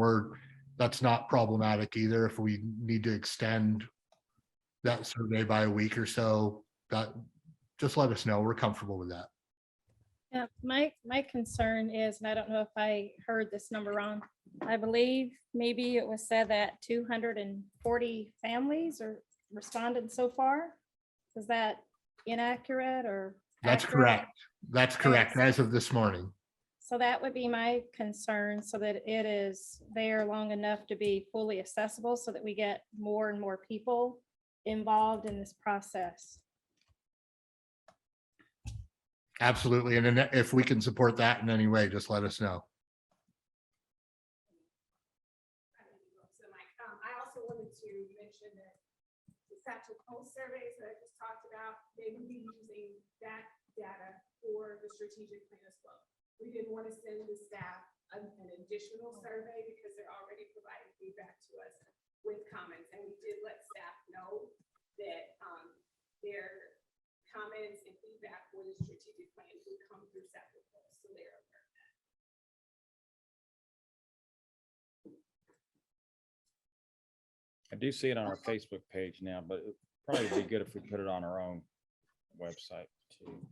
that's not problematic either. If we need to extend that survey by a week or so, that, just let us know. We're comfortable with that. Yeah, my concern is, and I don't know if I heard this number wrong, I believe maybe it was said that 240 families are responded so far. Is that inaccurate or? That's accurate? correct. That's correct as of this morning. So that would be my concern, so that it is there long enough to be fully accessible, so that we get more and more people involved in this process. Absolutely. And then if we can support that in any way, just let us know. So Mike, I also wanted to mention that the Satchel Pulse surveys that I just talked about, they would be using that data for the strategic plan as well. We didn't want to send the staff an additional survey because they're already providing feedback to us with comments. And we did let staff know that their comments and feedback for the strategic plan would come through Satchel Pulse, so they're aware of that. I do see it on our Facebook page now, but it'd probably be good if we put it on our own website too.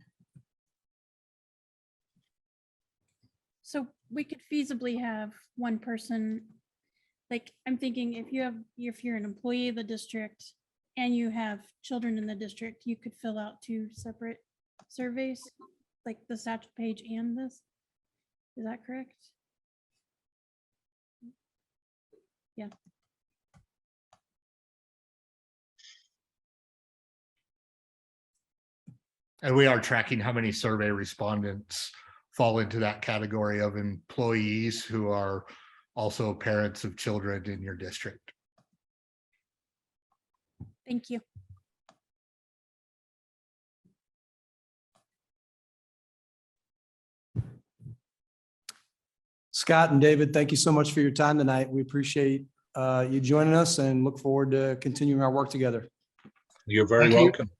So we could feasibly have one person, like, I'm thinking if you're an employee of the district and you have children in the district, you could fill out 2 separate surveys, like the Satchel page and this. Is that correct? Yeah. And we are tracking how many survey respondents fall into that category of employees who are also parents of children in your district. Thank you. Scott and David, thank you so much for your time tonight. We appreciate you joining us and look forward to continuing our work together. You're very Thank you. welcome.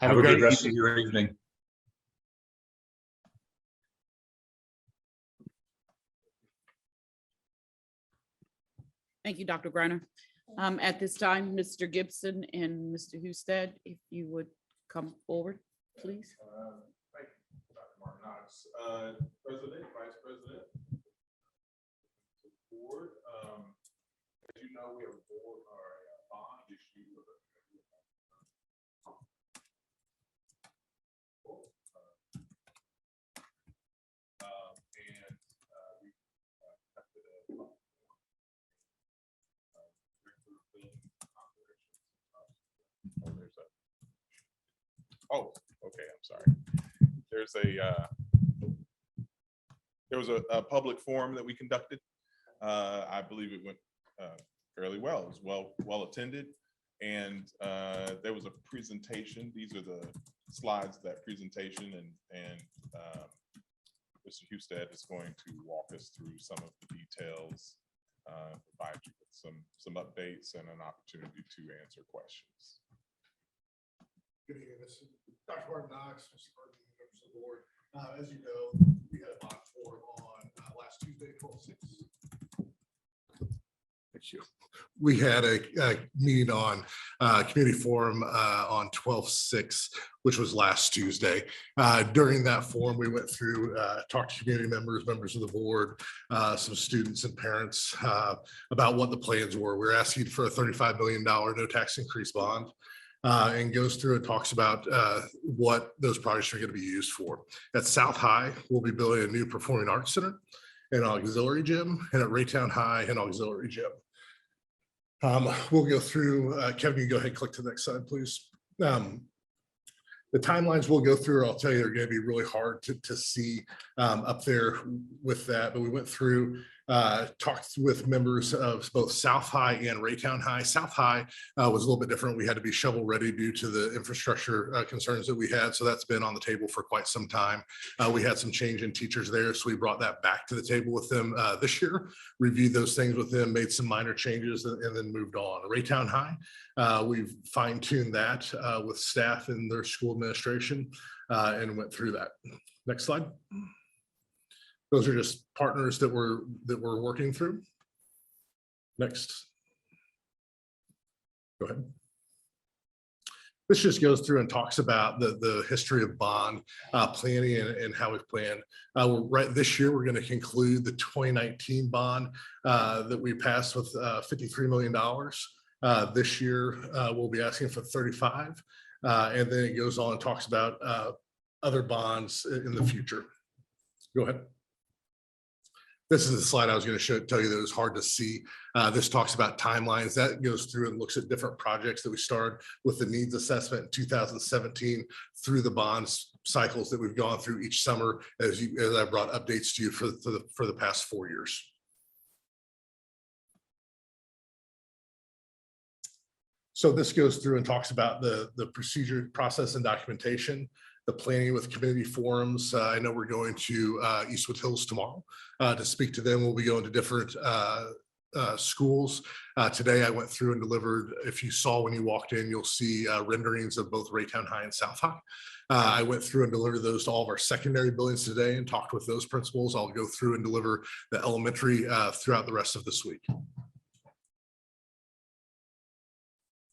Have a good rest of your evening. Thank you, Dr. Griner. At this time, Mr. Gibson and Mr. Husted, if you would come forward, please. Thank you, Dr. Martin Knox. President, Vice President, board. As you know, we have a board or a bond issue with a Oh, okay, I'm sorry. There was a public forum that we conducted. I believe it went fairly well. It was well attended. And there was a presentation. These are the slides of that presentation, and Mr. Husted is going to walk us through some of the details, provide you with some updates and an opportunity to answer questions. Good evening, this is Dr. Martin Knox, Mr. Burton, members of the board. As you know, we had a mock forum on last Tuesday, 12/6. Thank you. We had a meeting on community forum on 12/6, which was last Tuesday. During that forum, we went through, talked to community members of the board, some students and parents about what the plans were. We're asking for a $35 million no tax increase bond. And goes through and talks about what those projects are going to be used for. At South High, we'll be building a new performing arts center, an auxiliary gym, and at Raytown High, an auxiliary gym. We'll go through, Kevin, you go ahead and click to the next slide, please. The timelines we'll go through, I'll tell you, they're going to be really hard to see up there with that, but we went through, talked with members of both South High and Raytown High. South High was a little bit different. We had to be shovel ready due to the infrastructure concerns that we had. So that's been on the table for quite some time. We had some change in teachers there. So we brought that back to the table with them this year, reviewed those things with them, made some minor changes and then moved on. Raytown High, we've fine tuned that with staff and their school administration and went through that. Next slide. Those are just partners that we're working through. Next. Go ahead. This just goes through and talks about the history of bond planning and how we've planned. Right this year, we're going to conclude the 2019 bond that we passed with $53 million. This year, we'll be asking for 35. And then it goes on and talks about other bonds in the future. Go ahead. This is the slide I was going to tell you that it was hard to see. This talks about timelines. That goes through and looks at different projects that we started with the needs assessment in 2017 through the bonds cycles that we've gone through each summer as I brought updates to you for the past 4 years. So this goes through and talks about the procedure, process, and documentation, the planning with community forums. I know we're going to Eastwood Hills tomorrow to speak to them. We'll be going to different schools. Today I went through and delivered, if you saw when you walked in, you'll see renderings of both Raytown High and South High. I went through and delivered those to all of our secondary buildings today and talked with those principals. I'll go through and deliver the elementary throughout the rest of this week.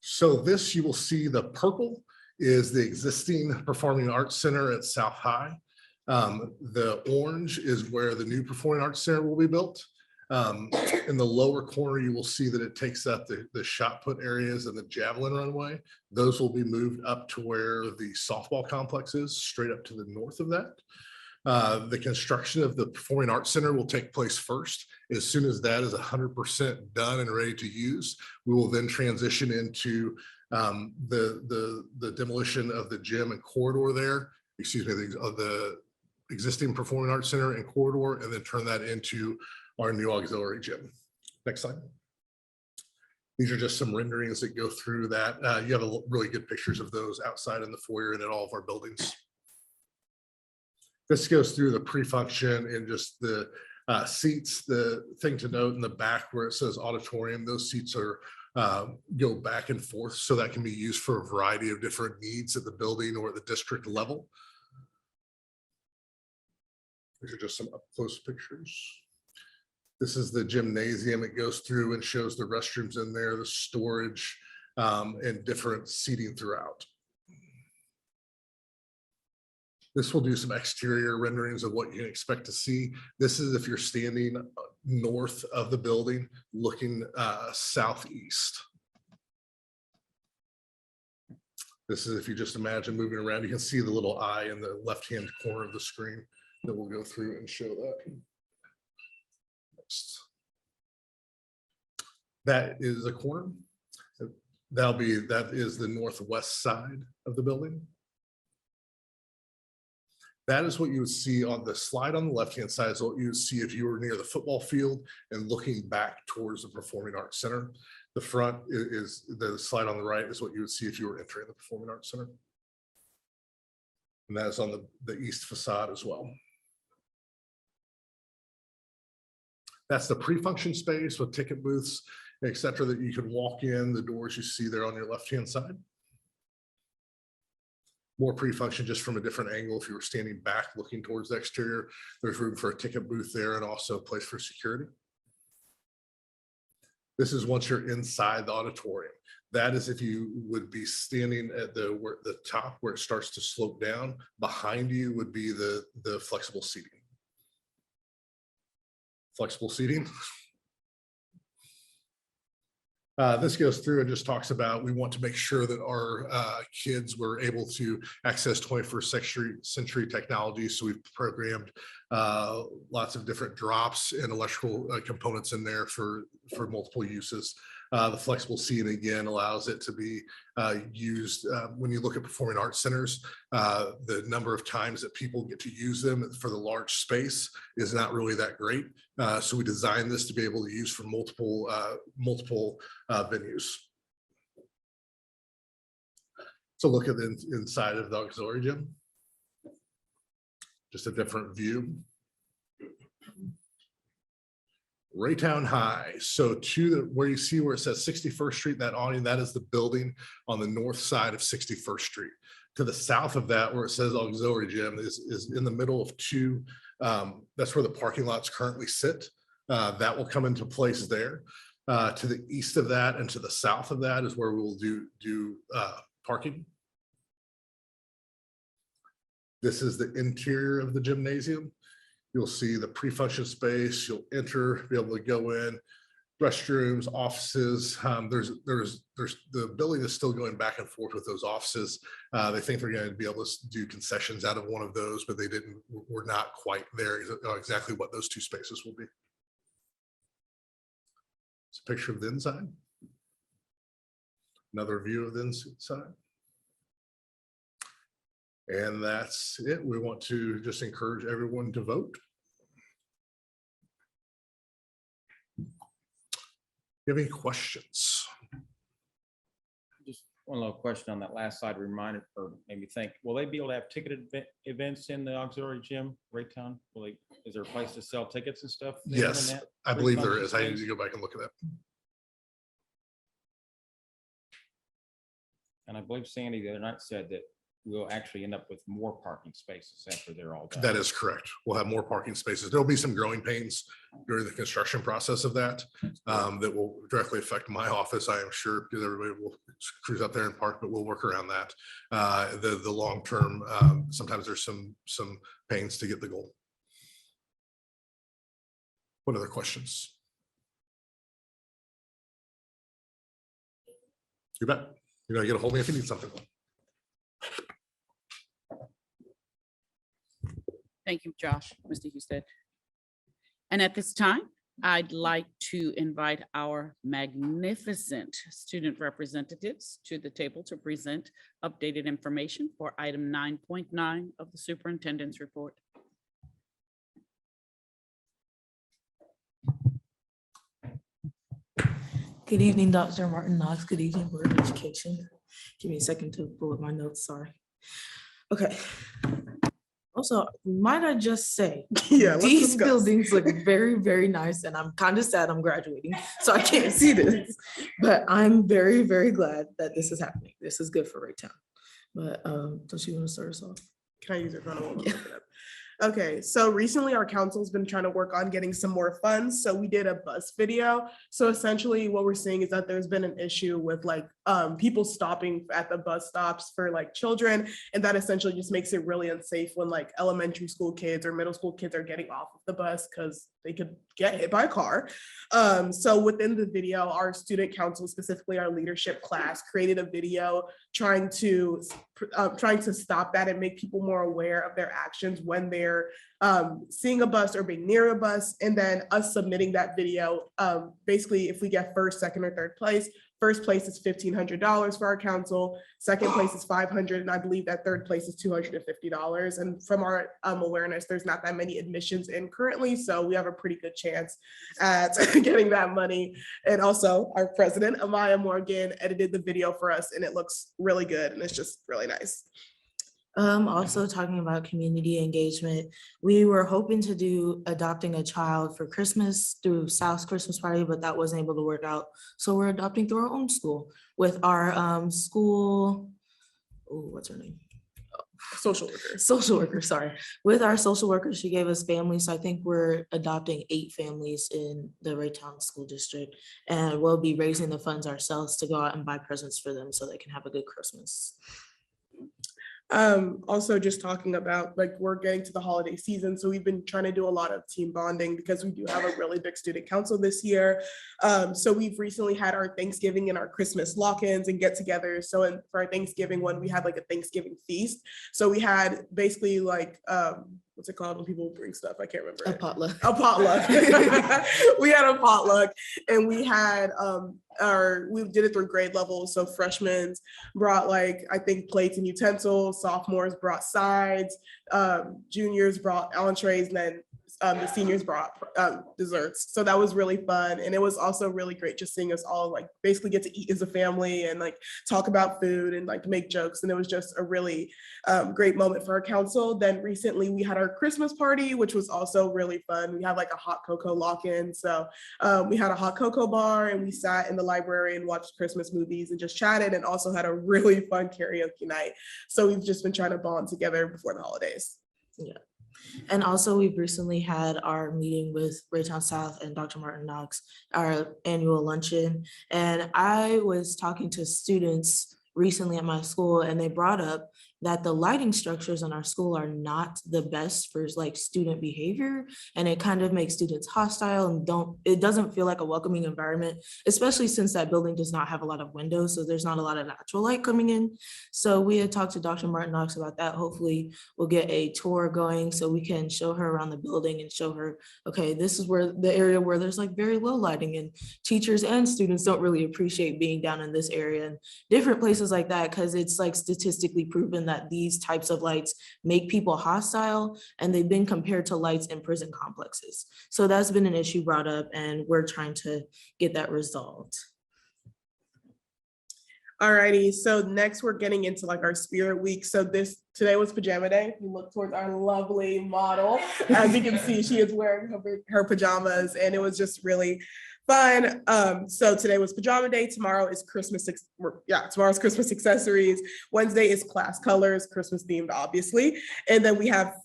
So this, you will see the purple is the existing Performing Arts Center at South High. The orange is where the new Performing Arts Center will be built. In the lower corner, you will see that it takes up the shot put areas and the javelin runway. Those will be moved up to where the softball complex is, straight up to the north of that. The construction of the Performing Arts Center will take place first. As soon as that is 100% done and ready to use, we will then transition into the demolition of the gym and corridor there, excuse me, the existing Performing Arts Center and corridor, and then turn that into our new auxiliary gym. Next slide. These are just some renderings that go through that. You have really good pictures of those outside in the foyer and in all of our buildings. This goes through the pre-function and just the seats. The thing to note in the back where it says auditorium, those seats are go back and forth, so that can be used for a variety of different needs at the building or at the district level. These are just some up close pictures. This is the gymnasium. It goes through and shows the restrooms in there, the storage, and different seating throughout. This will do some exterior renderings of what you can expect to see. This is if you're standing north of the building, looking southeast. This is if you just imagine moving around, you can see the little eye in the left-hand corner of the screen that will go through and show that. Next. That is a corner. That is the northwest side of the building. That is what you would see on the slide on the left-hand side, is what you would see if you were near the football field and looking back towards the Performing Arts Center. The front is the slide on the right is what you would see if you were entering the Performing Arts Center. And that is on the east facade as well. That's the pre-function space with ticket booths, et cetera, that you can walk in. The doors you see there on your left-hand side. More pre-function just from a different angle. If you were standing back looking towards the exterior, there's room for a ticket booth there and also a place for security. This is once you're inside the auditorium. That is if you would be standing at the top where it starts to slope down. Behind you would be the flexible seating. Flexible seating. This goes through and just talks about, we want to make sure that our kids were able to access 21st century technology. So we've programmed lots of different drops and electrical components in there for multiple uses. The flexible seating again allows it to be used when you look at performing arts centers. The number of times that people get to use them for the large space is not really that great. So we designed this to be able to use for multiple venues. So look at the inside of the auxiliary gym. Just a different view. Raytown High. So to where you see where it says 61st Street, that awning, that is the building on the north side of 61st Street. To the south of that, where it says auxiliary gym, is in the middle of two. That's where the parking lots currently sit. That will come into place there. To the east of that and to the south of that is where we'll do parking. This is the interior of the gymnasium. You'll see the pre-function space. You'll enter, be able to go in, restrooms, offices. There's the building is still going back and forth with those offices. They think they're going to be able to do concessions out of one of those, but they didn't. We're not quite there exactly what those two spaces will be. It's a picture of the inside. Another view of the inside. And that's it. We want to just encourage everyone to vote. You have any questions? Just one little question on that last slide, reminded or made me think, will they be able to have ticketed events in the auxiliary gym, Raytown? Is there a place to sell tickets and stuff? there in Yes, that I believe there pre-function is. I need space? to go back and look at that. And I believe Sandy the other night said that we'll actually end up with more parking spaces after they're all done. That is correct. We'll have more parking spaces. There'll be some growing pains during the construction process of that that will directly affect my office, I am sure, because everybody will cruise up there and park, but we'll work around that. The long term, sometimes there's some pains to get the goal. What other questions? You bet. You know, you get a hold of me if you need something. Thank you, Josh, Mr. Husted. And at this time, I'd like to invite our magnificent student representatives to the table to present updated information for item 9.9 of the superintendent's report. Good evening, Dr. Martin Knox. Good evening, Board of Education. Give me a second to pull up my notes, sorry. Okay. Also, might I just say, these buildings look very, very nice, and I'm kind of sad I'm graduating, so I can't see this. But I'm very, very glad that this is happening. This is good for Raytown. But don't you want to start us off? Can I use your phone? We'll look it up. Okay, so recently our council's been trying to work on getting some more funds. So we did a bus video. So essentially what we're seeing is that there's been an issue with like people stopping at the bus stops for like children. And that essentially just makes it really unsafe when like elementary school kids or middle school kids are getting off of the bus because they could get hit by a car. So within the video, our student council, specifically our leadership class, created a video trying to stop that and make people more aware of their actions when they're seeing a bus or being near a bus, and then us submitting that video. Basically, if we get first, second, or third place, first place is $1,500 for our council, second place is $500, and I believe that third place is $250. And from our awareness, there's not that many admissions in currently, so we have a pretty good chance at getting that money. And also, our president, Amaya Morgan, edited the video for us, and it looks really good, and it's just really nice. Also talking about community engagement, we were hoping to do adopting a child for Christmas through South's Christmas party, but that wasn't able to work out. So we're adopting through our own school with our school, what's her name? Social worker. Social worker, sorry. With our social worker, she gave us families. So I think we're adopting 8 families in the Raytown School District, and we'll be raising the funds ourselves to go out and buy presents for them so they can have a good Christmas. Also just talking about like we're getting to the holiday season, so we've been trying to do a lot of team bonding because we do have a really big student council this year. So we've recently had our Thanksgiving and our Christmas lock-ins and get-togethers. So for our Thanksgiving one, we had like a Thanksgiving feast. So we had basically like what's it called when people bring stuff? I can't remember. A potluck. A potluck. We had a potluck, and we had we did it through grade levels. So freshmen brought like, I think, plates and utensils, sophomores brought sides, juniors brought entrees, and then the seniors brought desserts. So that was really fun. And it was also really great just seeing us all like basically get to eat as a family and like talk about food and like make jokes. And it was just a really great moment for our council. Then recently we had our Christmas party, which was also really fun. We had like a hot cocoa lock-in. So we had a hot cocoa bar, and we sat in the library and watched Christmas movies and just chatted, and also had a really fun karaoke night. So we've just been trying to bond together before the holidays. Yeah. And also, we've recently had our meeting with Raytown South and Dr. Martin Knox, our annual luncheon. And I was talking to students recently at my school, and they brought up that the lighting structures in our school are not the best for like student behavior. And it kind of makes students hostile and it doesn't feel like a welcoming environment, especially since that building does not have a lot of windows. So there's not a lot of natural light coming in. So we had talked to Dr. Martin Knox about that. Hopefully we'll get a tour going so we can show her around the building and show her, okay, this is where the area where there's like very low lighting, and teachers and students don't really appreciate being down in this area, and different places like that, because it's like statistically proven that these types of lights make people hostile, and they've been compared to lights in prison complexes. So that's been an issue brought up, and we're trying to get that resolved. Alrighty, so next we're getting into like our spirit week. So today was pajama day. We look towards our lovely model. As you can see, she is wearing her pajamas, and it was just really fun. So today was pajama day. Tomorrow is tomorrow's Christmas accessories. Wednesday is class colors, Christmas themed, obviously. And then we have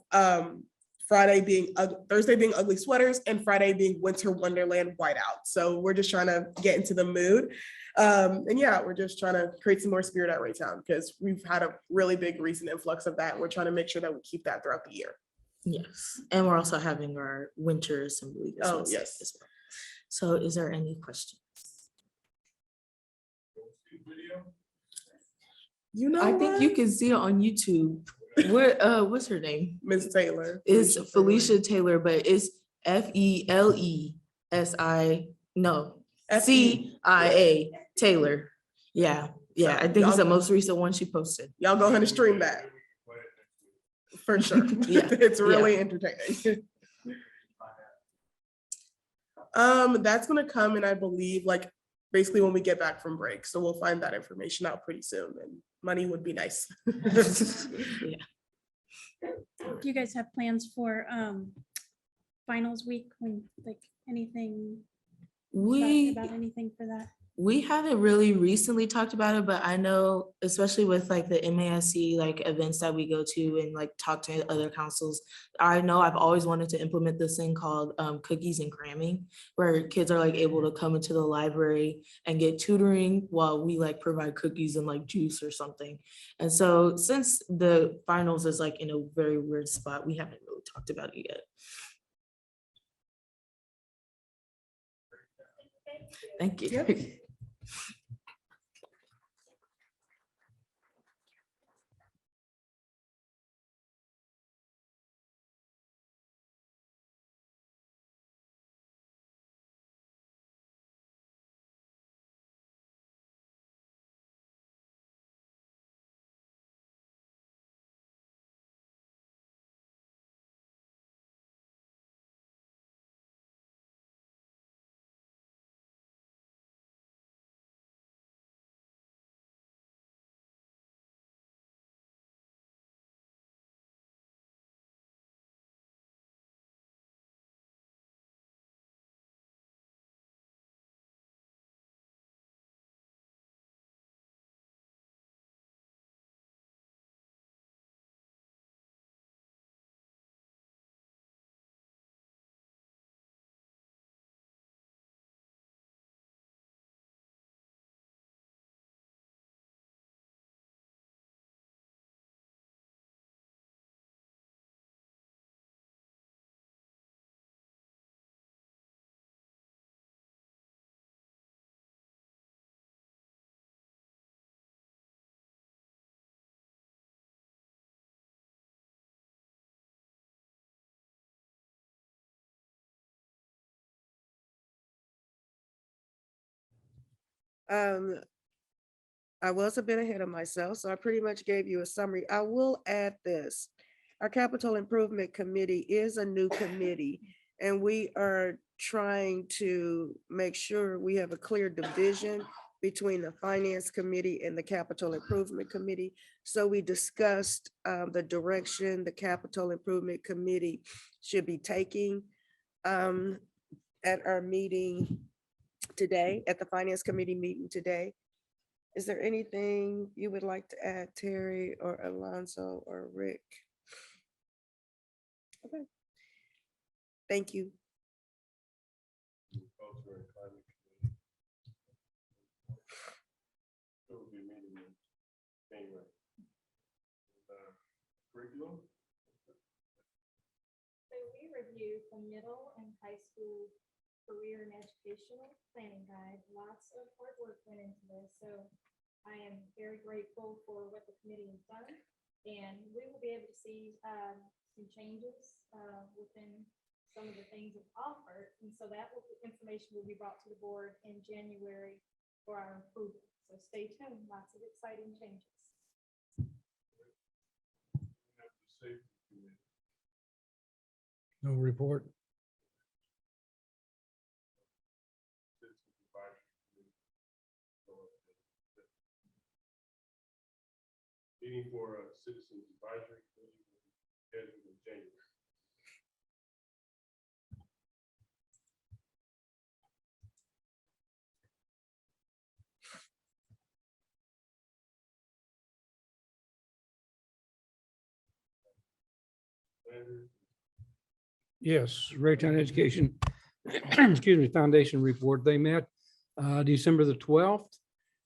Thursday being ugly sweaters, and Friday being winter wonderland whiteout. So we're just trying to get into the mood. And yeah, we're just trying to create some more spirit at Raytown, because we've had a really big recent influx of that. We're trying to make sure that we keep that throughout the year. Yes, and we're also having our winter assembly. this Oh, Wednesday yes. as well. So is there any questions? You know, I think you can see it on YouTube. What's her name? Ms. Taylor. It's Felicia Taylor, but it's CIA Taylor. Yeah, I think it's the most recent one she posted. Y'all go ahead and stream that. For sure. Yeah. It's really entertaining. That's gonna come in, I believe, like basically when we get back from break. So we'll find that information out pretty soon, and money would be nice. Yeah. Do you guys have plans for finals week, when like anything? About anything for that? We haven't really recently talked about it, but I know, especially with like the MASC like events that we go to and like talk to other councils, I know I've always wanted to implement this thing called cookies and cramming, where kids are like able to come into the library and get tutoring while we like provide cookies and like juice or something. And so since the finals is like in a very weird spot, we haven't really talked about it yet. Thank you. I was a bit ahead of myself, so I pretty much gave you a summary. I will add this. Our Capital Improvement Committee is a new committee, and we are trying to make sure we have a clear division between the Finance Committee and the Capital Improvement Committee. So we discussed the direction the Capital Improvement Committee should be taking at our meeting today, at the Finance Committee meeting today. Is there anything you would like to add, Terry or Alonso or Rick? Okay. Thank you. Culture and Climate Committee. There will be a meeting in January. Curriculum. So we reviewed the middle and high school career and educational planning guide. Lots of hard work went into this, so I am very grateful for what the committee has done. And we will be able to see some changes within some of the things that offered. And so that information will be brought to the board in January for our approval. So stay tuned, lots of exciting changes. No report. Meeting for a citizens advisory committee will be scheduled in January. Yes, Raytown Education, excuse me, Foundation report. They met December the 12th.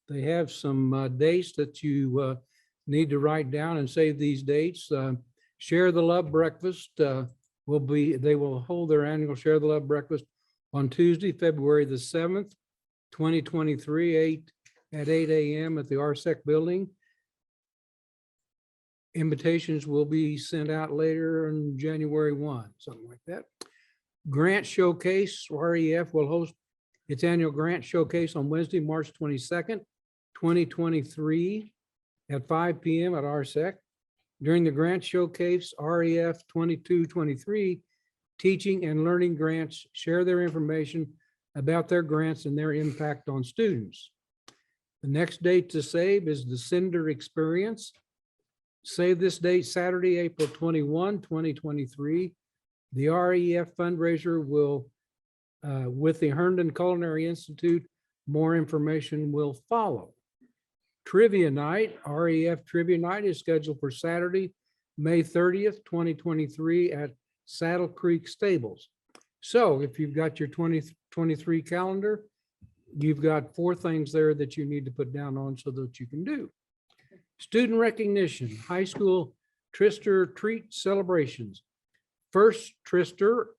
They have some dates that you need to write down and save these dates. Share the Love Breakfast they will hold their annual Share the Love Breakfast on Tuesday, February the 7th, 2023, at 8 a.m. at the RSEC building. Invitations will be sent out later on January 1, something like that. Grant Showcase, REF will host its annual Grant Showcase on Wednesday, March 22nd, 2023 at 5 p.m. at RSEC. During the Grant Showcase, REF 2223 teaching and learning grants share their information about their grants and their impact on students. The next date to save is the Cinder Experience. Save this date, Saturday, April 21, 2023. The REF fundraiser will, with the Herndon Culinary Institute, more information will follow. Trivia Night, REF Trivia Night is scheduled for Saturday, May 30th, 2023 at Saddle Creek Stables. So if you've got your 2023 calendar, you've got 4 things there that you need to put down on so that you can do. Student recognition, high school Trister treat celebrations. First Trister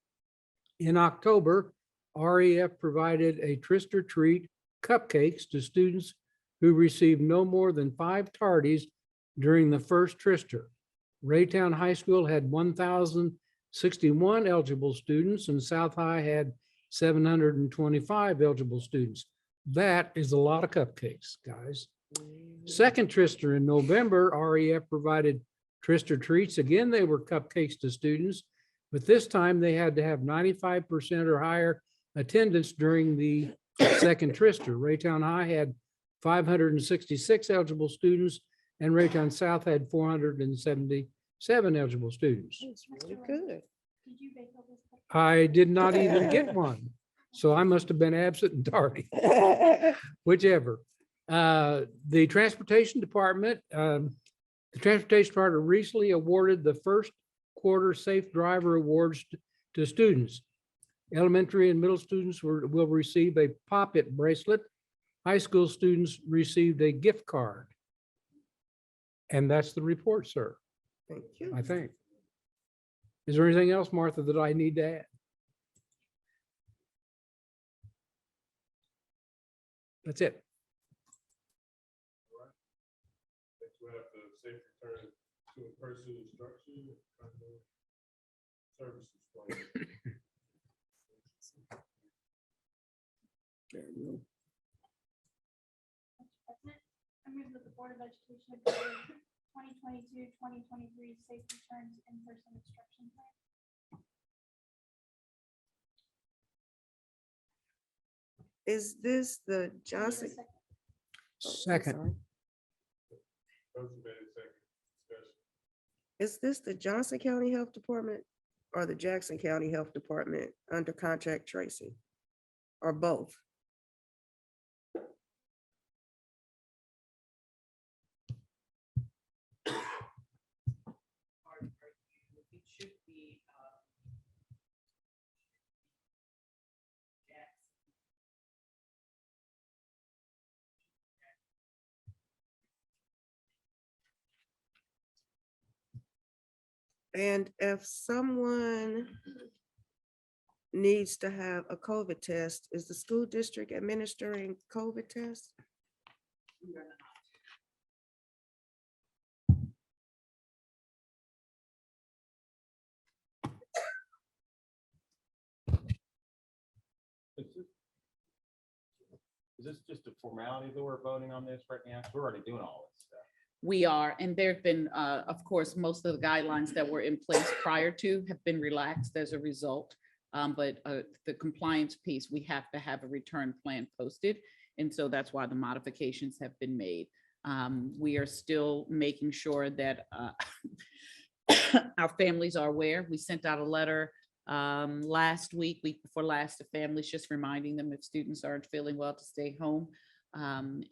in October, REF provided a Trister treat cupcakes to students who received no more than 5 tardies during the first Trister. Raytown High School had 1,061 eligible students and South High had 725 eligible students. That is a lot of cupcakes, guys. Second Trister in November, REF provided Trister treats. Again, they were cupcakes to students, but this time they had to have 95% or higher attendance during the second Trister. Raytown High had 566 eligible students and Raytown South had 477 eligible students. Really good. Did you bake all this? I did not even get one, so I must have been absent and tardy, whichever. The Transportation Department recently awarded the first quarter Safe Driver Awards to students. Elementary and middle students will receive a Pop-It bracelet. High school students received a gift card. And that's the report, sir, Thank you. I think. Is there anything else, Martha, that I need to add? That's it. Next, we have the safe return to in-person instruction. Services plan. I move that the Board of Education approve 2022-2023 safe return to in-person instruction plan. Is this the Johnson? Second. Motion made in second. Discussion. Is this the Johnson County Health Department or the Jackson County Health Department under contract tracing? Or both? It should be And if someone needs to have a COVID test, is the school district administering COVID tests? Is this just a formality that we're voting on this right now? We're already doing all this stuff. We are, and there have been, of course, most of the guidelines that were in place prior to have been relaxed as a result. But the compliance piece, we have to have a return plan posted. And so that's why the modifications have been made. We are still making sure that our families are aware. We sent out a letter last week before last, to families, just reminding them if students aren't feeling well to stay home.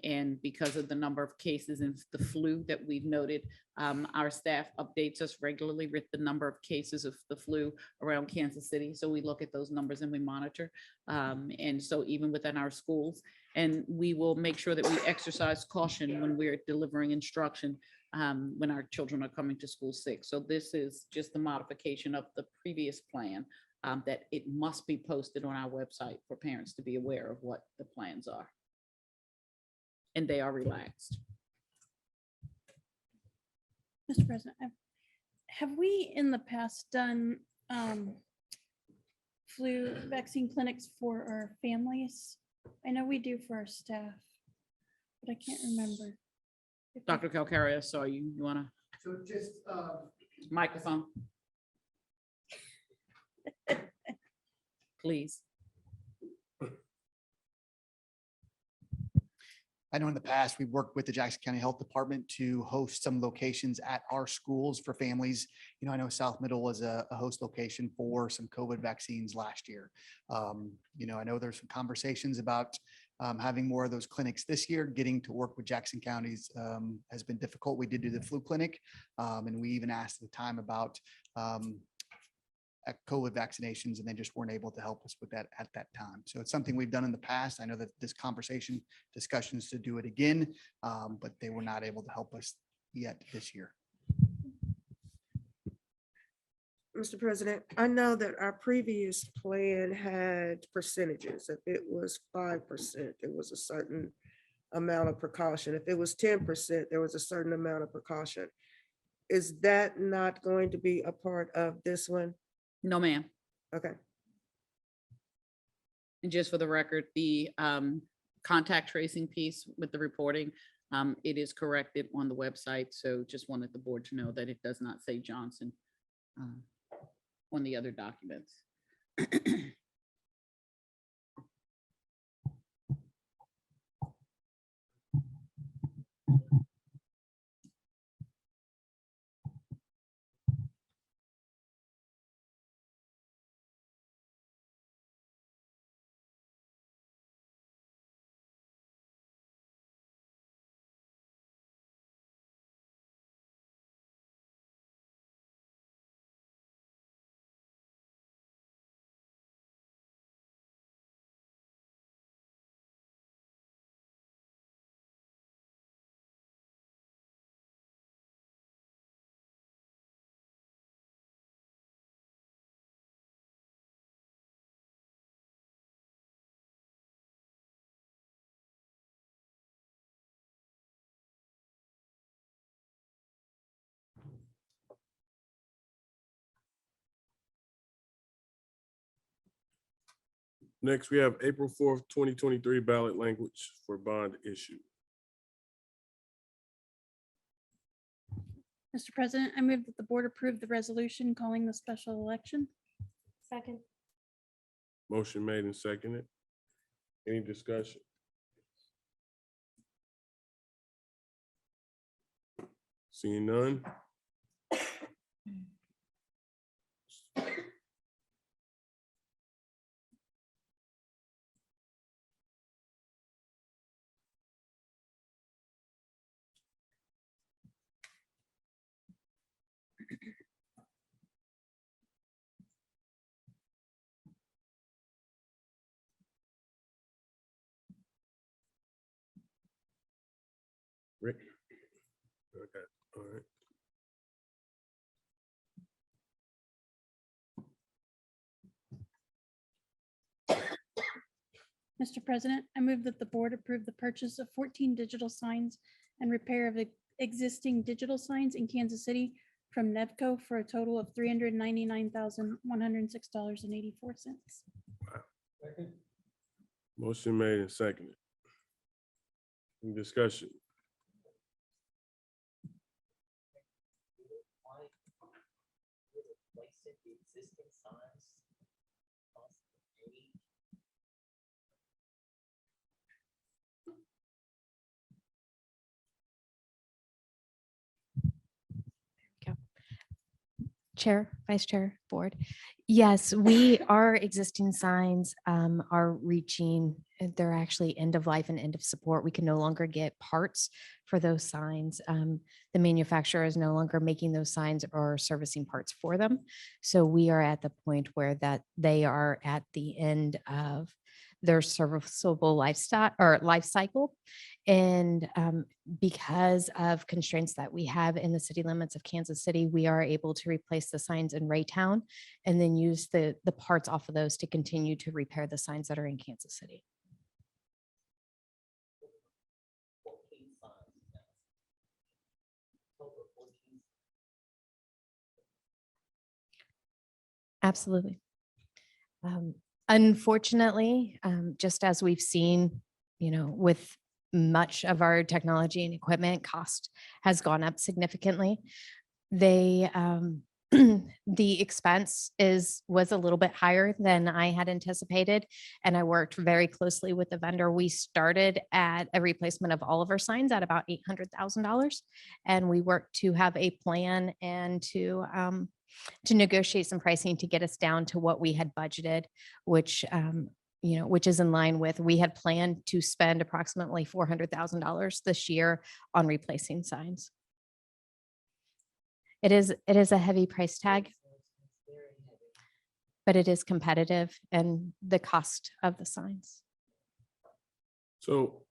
And because of the number of cases in the flu that we've noted, our staff updates us regularly with the number of cases of the flu around Kansas City. So we look at those numbers and we monitor. And so even within our schools, and we will make sure that we exercise caution when we're delivering instruction when our children are coming to school sick. So this is just the modification of the previous plan, that it must be posted on our website for parents to be aware of what the plans are. And they are relaxed. Mr. President, have we in the past done flu vaccine clinics for our families? I know we do for our staff, but I can't remember. Dr. Calcaria, so you wanna? So just, Microphone. Please. I know in the past, we've worked with the Jackson County Health Department to host some locations at our schools for families. You know, I know South Middle was a host location for some COVID vaccines last year. You know, I know there's some conversations about having more of those clinics this year. Getting to work with Jackson counties has been difficult. We did do the flu clinic, and we even asked at the time about COVID vaccinations, and they just weren't able to help us with that at that time. So it's something we've done in the past. I know that this discussions to do it again, but they were not able to help us yet this year. Mr. President, I know that our previous plan had percentages. If it was 5%, there was a certain amount of precaution. If it was 10%, there was a certain amount of precaution. Is that not going to be a part of this one? No, ma'am. Okay. And just for the record, the contact tracing piece with the reporting, it is corrected on the website. So just wanted the board to know that it does not say Johnson on the other documents. Next, we have April 4th, 2023 ballot language for bond issue. Mr. President, I move that the board approve the resolution calling the special election. Second. Motion made and seconded. Any discussion? Seeing none. Rick? Okay, all right. Mr. President, I move that the board approve the purchase of 14 digital signs and repair of existing digital signs in Kansas City from Nevco for a total of $399,106.84. Motion made and seconded. Any discussion? Chair, Vice Chair, Board. Yes, our existing signs are reaching, they're actually end of life and end of support. We can no longer get parts for those signs. The manufacturer is no longer making those signs or servicing parts for them. So we are at the point where that they are at the end of their serviceable lifestyle or life cycle. And because of constraints that we have in the city limits of Kansas City, we are able to replace the signs in Raytown and then use the parts off of those to continue to repair the signs that are in Kansas City. Absolutely. Unfortunately, just as we've seen, with much of our technology and equipment, cost has gone up significantly. The expense was a little bit higher than I had anticipated, and I worked very closely with the vendor. We started at a replacement of all of our signs at about $800,000, and we worked to have a plan and to negotiate some pricing to get us down to what we had budgeted, which is in line with, we had planned to spend approximately $400,000 this year on replacing signs. It is a heavy price tag, but it is competitive and the cost of the signs. So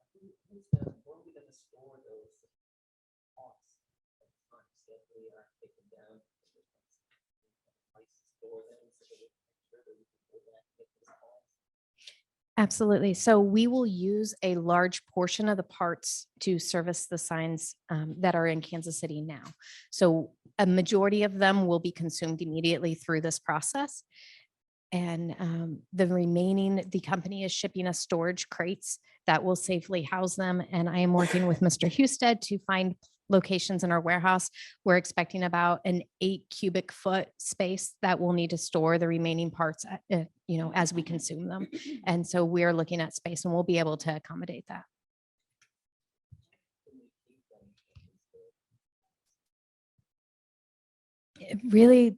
absolutely. So we will use a large portion of the parts to service the signs that are in Kansas City now. So a majority of them will be consumed immediately through this process. And the remaining, the company is shipping us storage crates that will safely house them. And I am working with Mr. Husted to find locations in our warehouse. We're expecting about an 8 cubic foot space that will need to store the remaining parts, as we consume them. And so we're looking at space and we'll be able to accommodate that. Really,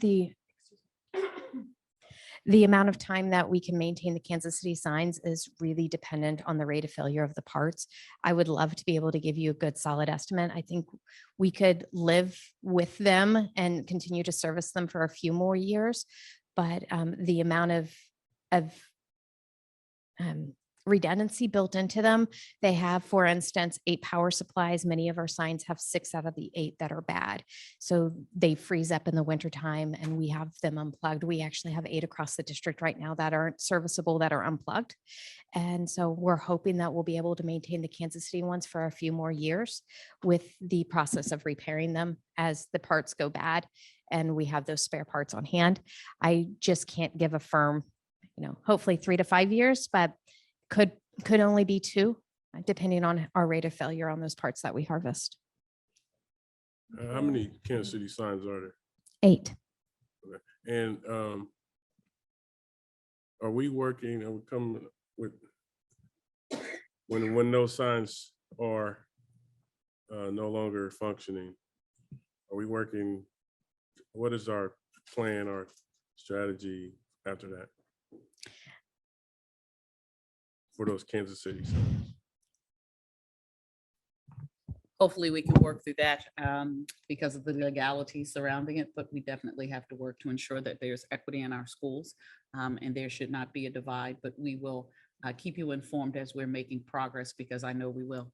the amount of time that we can maintain the Kansas City signs is really dependent on the rate of failure of the parts. I would love to be able to give you a good solid estimate. I think we could live with them and continue to service them for a few more years, but the amount of redundancy built into them. They have, for instance, 8 power supplies. Many of our signs have 6 out of the 8 that are bad. So they freeze up in the wintertime and we have them unplugged. We actually have 8 across the district right now that aren't serviceable, that are unplugged. And so we're hoping that we'll be able to maintain the Kansas City ones for a few more years with the process of repairing them as the parts go bad and we have those spare parts on hand. I just can't give a firm, hopefully 3 to 5 years, but could only be 2, depending on our rate of failure on those parts that we harvest. how many Kansas City signs are there? 8. Okay. And are we coming with, when those signs are no longer functioning, are we working, what is our plan or strategy after that? For those Kansas City signs? Hopefully we can work through that because of the legalities surrounding it, but we definitely have to work to ensure that there's equity in our schools and there should not be a divide, but we will keep you informed as we're making progress because I know we will.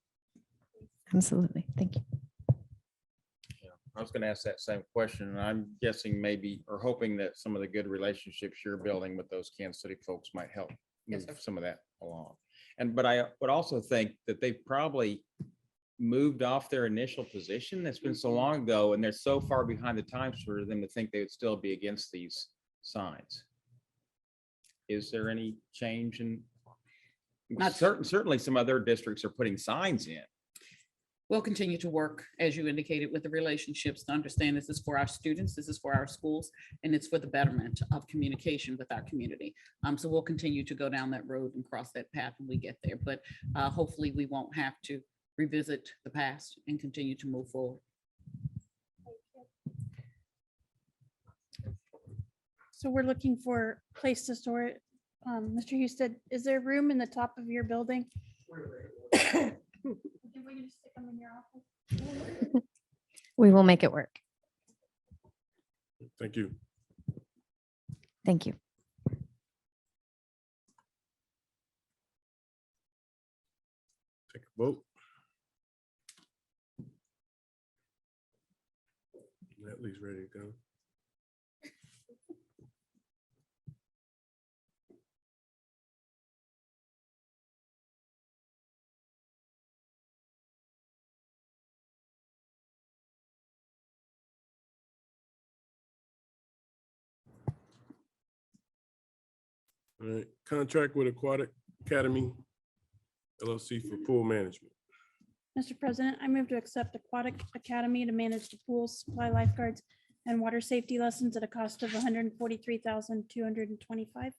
Absolutely. Thank you. I was going to ask that same question, and I'm guessing maybe or hoping that some of the good relationships you're building with those Kansas City folks might help Yes, move sir. some of that along. But I would also think that they've probably moved off their initial position. That's been so long ago, and they're so far behind the times for them to think they would still be against these signs. Is there any change in? Not- Certainly some other districts are putting signs in. We'll continue to work, as you indicated, with the relationships to understand this is for our students, this is for our schools, and it's for the betterment of communication with our community. So we'll continue to go down that road and cross that path when we get there, but hopefully we won't have to revisit the past and continue to move forward. So we're looking for place to store it. Mr. Houston, is there room in the top of your building? Can we just stick them in your office? We will make it work. Thank you. Thank you. Take a vote. Natalie's ready to go. All right, contract with Aquatic Academy LLC for pool management. Mr. President, I move to accept Aquatic Academy to manage the pools, supply lifeguards, and water safety lessons at a cost of $143,225.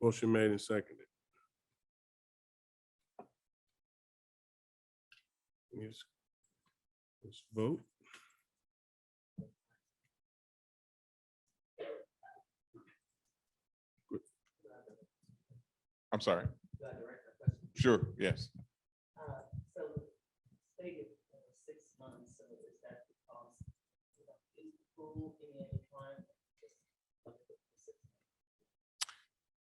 Motion made and seconded. Yes. Let's vote. I'm sorry. Sure, yes. So stated 6 months, so is that because is the pool in any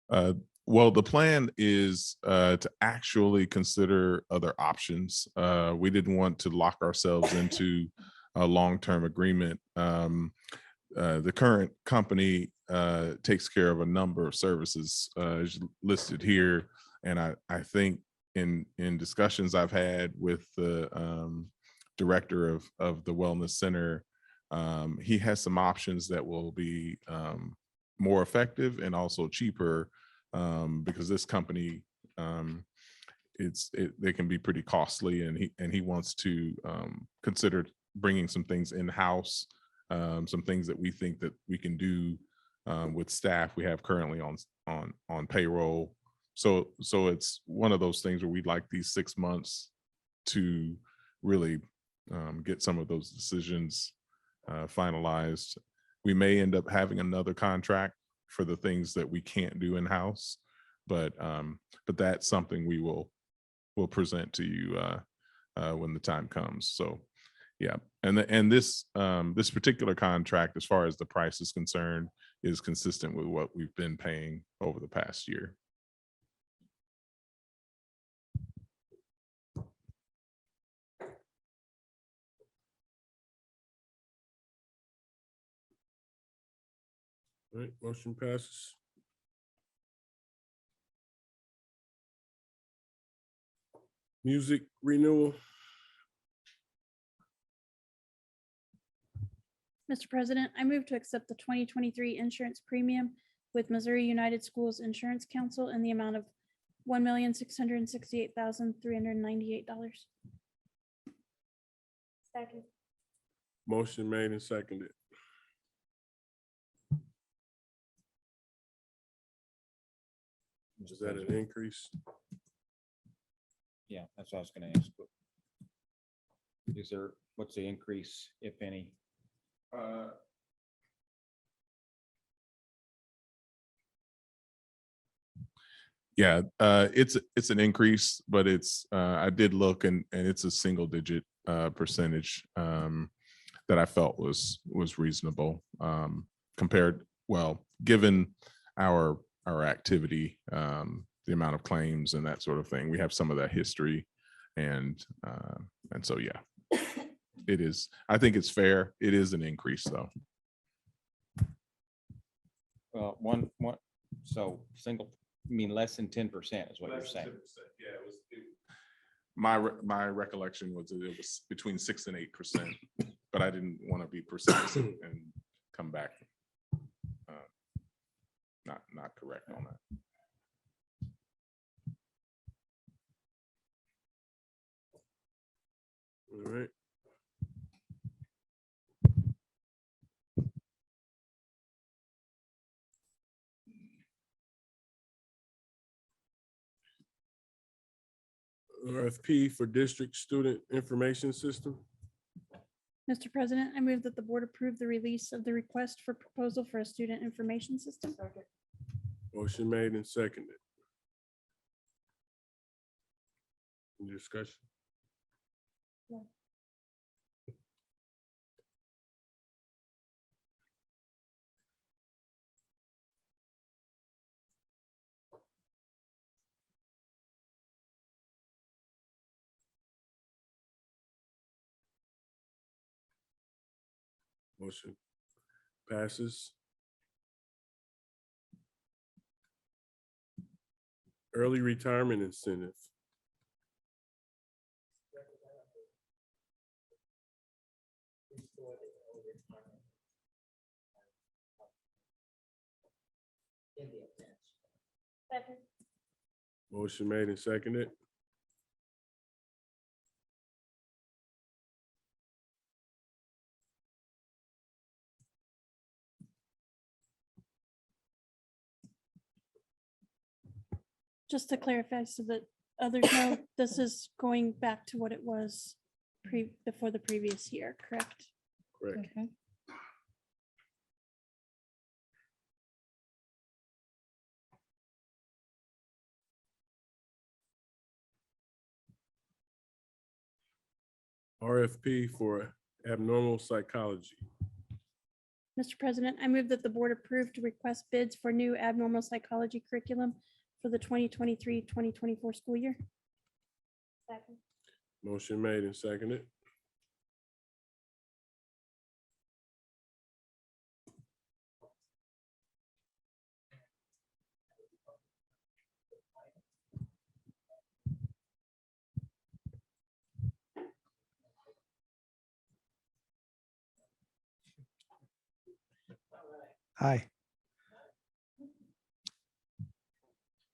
time? Well, the plan is to actually consider other options. We didn't want to lock ourselves into a long-term agreement. The current company takes care of a number of services as listed here. And I think in discussions I've had with the director of the Wellness Center, he has some options that will be more effective and also cheaper because this company, they can be pretty costly, and he wants to consider bringing some things in-house, some things that we think that we can do with staff we have currently on payroll. So it's one of those things where we'd like these 6 months to really get some of those decisions finalized. We may end up having another contract for the things that we can't do in-house, but that's something we'll present to you when the time comes. So yeah, and this particular contract, as far as the price is concerned, is consistent with what we've been paying over the past year. All right, motion passes. Music renewal. Mr. President, I move to accept the 2023 insurance premium with Missouri United Schools Insurance Council in the amount of $1,668,398. Second. Motion made and seconded. Is that an increase? Yeah, that's what I was gonna ask. What's the increase, if any? Yeah, it's an increase, but it's I did look and it's a single digit percentage that I felt was reasonable compared, well, given our activity, the amount of claims and that sort of thing. We have some of that history, and so yeah, it is. I think it's fair. It is an increase though. Well, so single, I mean, less than 10% is what you're saying. Yeah, it was. My recollection was that it was between 6 and 8%, but I didn't want to be precise and come back not correct on that. All right. RFP for District Student Information System. Mr. President, I move that the board approve the release of the request for proposal for a student information system. Motion made and seconded. Any discussion? No. Motion passes. Early retirement incentive. Second. Motion made and seconded. Just to clarify so that others know, this is going back to what it was before the previous year, correct? Correct. Okay. RFP for abnormal psychology. Mr. President, I move that the board approve to request bids for new abnormal psychology curriculum for the 2023-2024 school year. Second. Motion made and seconded. Hi.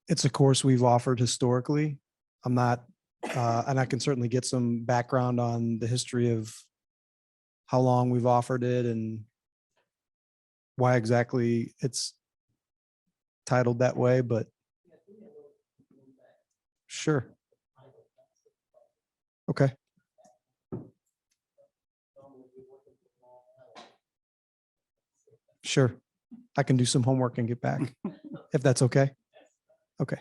It's a course we've offered historically. I'm not, and I can certainly get some background on the history of how long we've offered it and why exactly it's titled that way, but sure. Okay. Sure. I can do some homework and get back, if that's okay. Okay.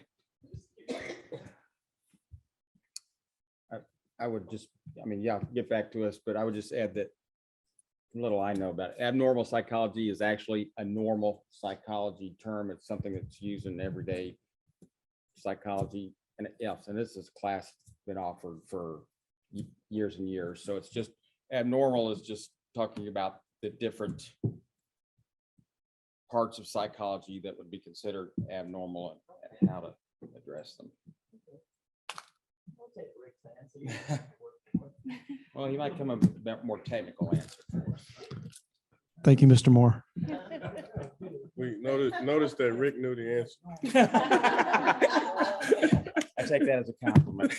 I would just, I mean, yeah, get back to us, but I would just add that little I know about it. Abnormal psychology is actually a normal psychology term. It's something that's used in everyday psychology. And yes, and this is a class that's been offered for years and years. So it's just abnormal is just talking about the different parts of psychology that would be considered abnormal and how to address them. Well, he might come up with a more technical answer for us. Thank you, Mr. Moore. We notice that Rick knew the answer. I take that as a compliment.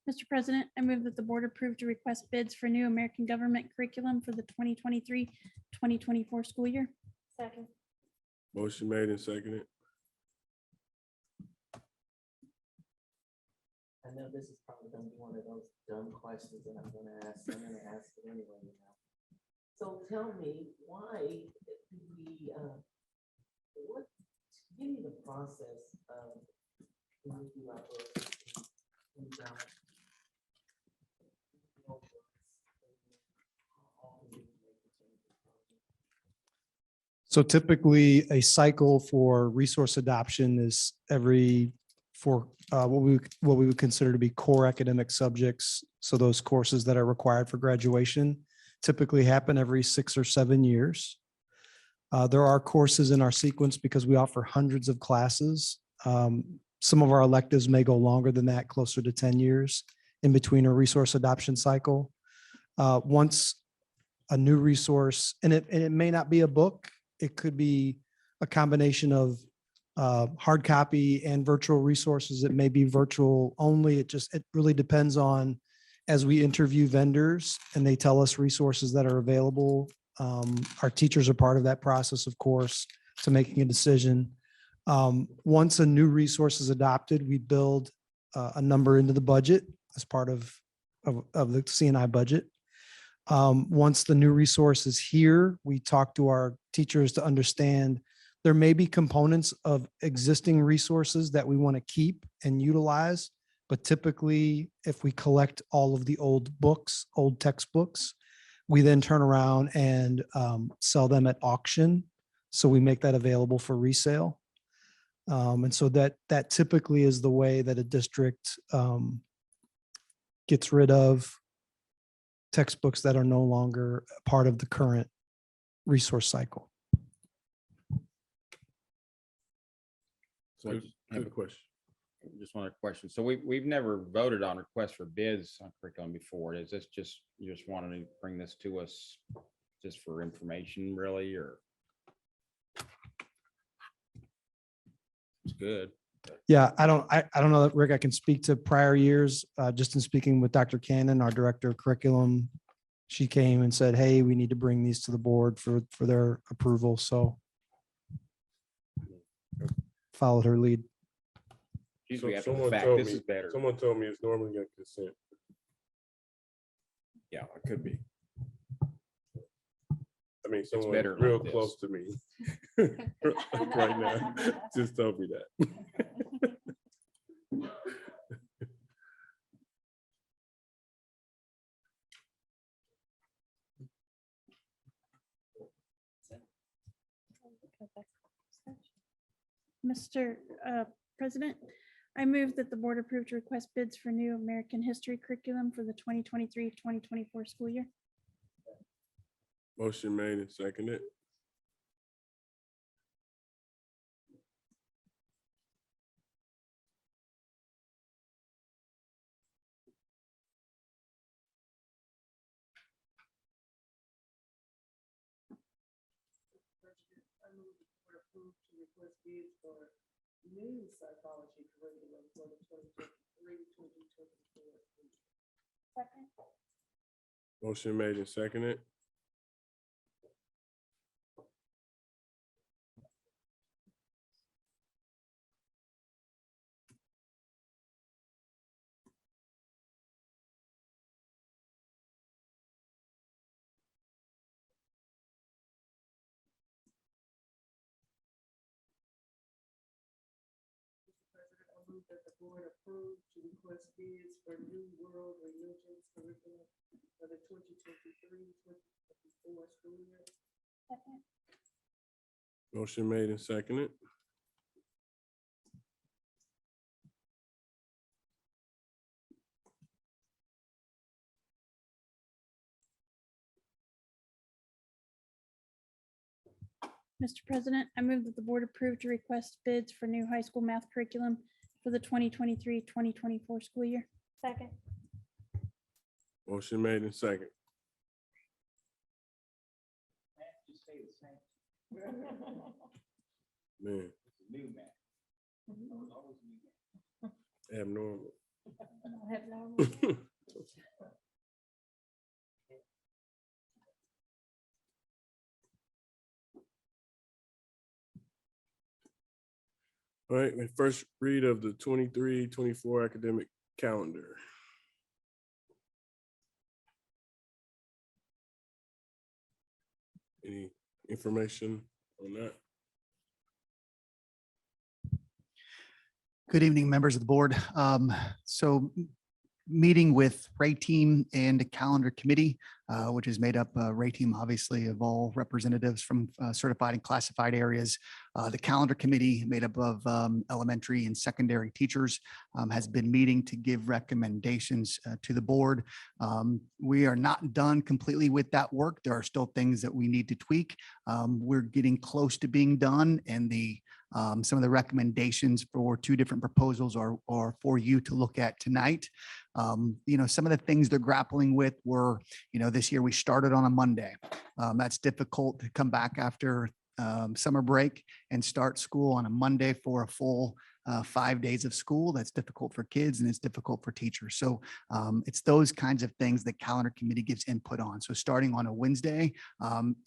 Mr. President, I move that the board approve to request bids for new American government curriculum for the 2023-2024 school year. Second. Motion made and seconded. I know this is probably gonna be one of those dumb questions that I'm gonna ask it anyway, you know. So tell me, why do we, give me the process of when we do our books and So typically a cycle for resource adoption is every for what we would consider to be core academic subjects. So those courses that are required for graduation typically happen every 6 or 7 years. There are courses in our sequence because we offer hundreds of classes. Some of our electives may go longer than that, closer to 10 years in between a resource adoption cycle. Once a new resource, and it may not be a book, it could be a combination of hard copy and virtual resources. It may be virtual only. It really depends on, as we interview vendors and they tell us resources that are available. Our teachers are part of that process, of course, to making a decision. Once a new resource is adopted, we build a number into the budget as part of the CNI budget. Once the new resource is here, we talk to our teachers to understand there may be components of existing resources that we want to keep and utilize, but typically if we collect all of the old books, old textbooks, we then turn around and sell them at auction. So we make that available for resale. And so that typically is the way that a district gets rid of textbooks that are no longer part of the current resource cycle. So I just have Good question. Just one other question. So we've never voted on requests for bids on curriculum before. Is this just, you just wanted to bring this to us just for information really, or? It's good. Yeah, I don't know that, Rick, I can speak to prior years. Just in speaking with Dr. Cannon, our director of curriculum, she came and said, hey, we need to bring these to the board for their approval. So followed her lead. Usually after the Someone fact, told this me- is better. Someone told me it's normally a consent. Yeah, it could be. I mean, someone better real like this. close to me right now just told me that. Mr. President, I move that the board approve to request bids for new American history curriculum for the 2023-2024 school year. Motion made and seconded. New psychology curriculum for the 2023-2024. Second. Motion made and seconded. Move that the board approve to request bids for new world religions curriculum for the 2023-2024 school year. Second. Motion made and seconded. Mr. President, I move that the board approve to request bids for new high school math curriculum for the 2023-2024 school year. Second. Motion made and second. Man, abnormal. All right, my first read of the 23-24 academic calendar. Any information on that? Good evening, members of the board. So meeting with Ray Team and the calendar committee, which is made up, Ray Team, obviously, of all representatives from certified and classified areas. The calendar committee, made up of elementary and secondary teachers, has been meeting to give recommendations to the board. We are not done completely with that work. There are still things that we need to tweak. We're getting close to being done, and some of the recommendations for two different proposals are for you to look at tonight. Some of the things they're grappling with were, this year we started on a Monday. That's difficult to come back after summer break and start school on a Monday for a full 5 days of school. That's difficult for kids and it's difficult for teachers. So it's those kinds of things that calendar committee gives input on. So starting on a Wednesday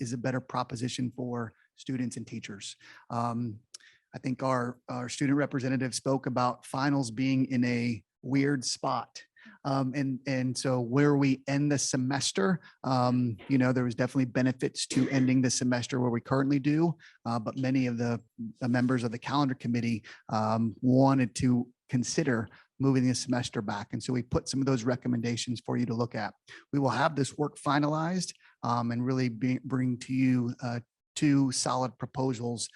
is a better proposition for students and teachers. I think our student representative spoke about finals being in a weird spot. And so where we end the semester, there was definitely benefits to ending the semester where we currently do, but many of the members of the calendar committee wanted to consider moving the semester back. And so we put some of those recommendations for you to look at. We will have this work finalized and really bring to you two solid proposals,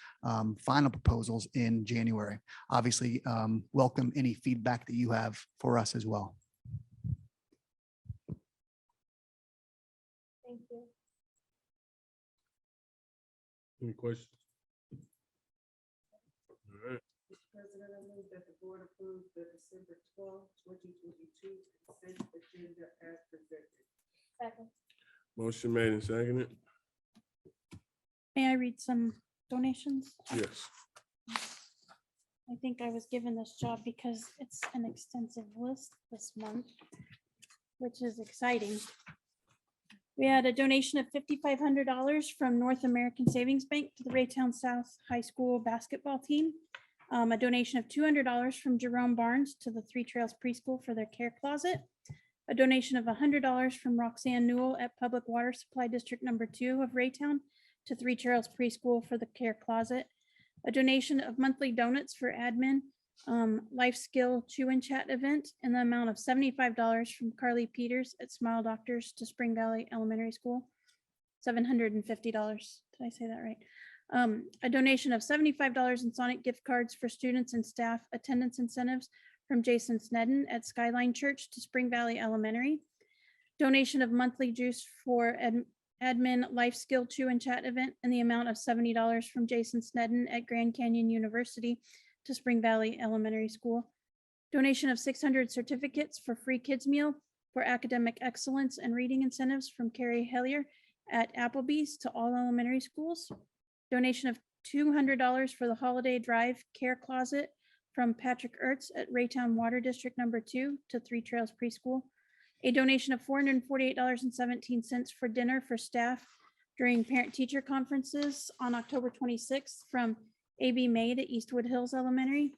final proposals in January. Obviously, welcome any feedback that you have for us as well. Thank you. Any questions? All right. President, I move that the board approve the December 12, 2022 consent agenda as presented. Second. Motion made and seconded. May I read some donations? Yes. I think I was given this job because it's an extensive list this month, which is exciting. We had a donation of $5,500 from North American Savings Bank to the Raytown South High School basketball team. A donation of $200 from Jerome Barnes to the Three Trails Preschool for their care closet. A donation of $100 from Roxanne Newell at Public Water Supply District Number 2 of Raytown to Three Trails Preschool for the care closet. A donation of monthly donuts for admin, life skill chew and chat event in the amount of $75 from Carly Peters at Smile Doctors to Spring Valley Elementary School. $750. Did I say that right? A donation of $75 in Sonic gift cards for students and staff attendance incentives from Jason Snedden at Skyline Church to Spring Valley Elementary. Donation of monthly juice for admin life skill chew and chat event in the amount of $70 from Jason Snedden at Grand Canyon University to Spring Valley Elementary School. Donation of 600 certificates for free kids meal for academic excellence and reading incentives from Carrie Hellier at Applebee's to all elementary schools. Donation of $200 for the holiday drive care closet from Patrick Ertz at Raytown Water District Number 2 to Three Trails Preschool. A donation of $448.17 for dinner for staff during parent-teacher conferences on October 26th from A.B. May to Eastwood Hills Elementary.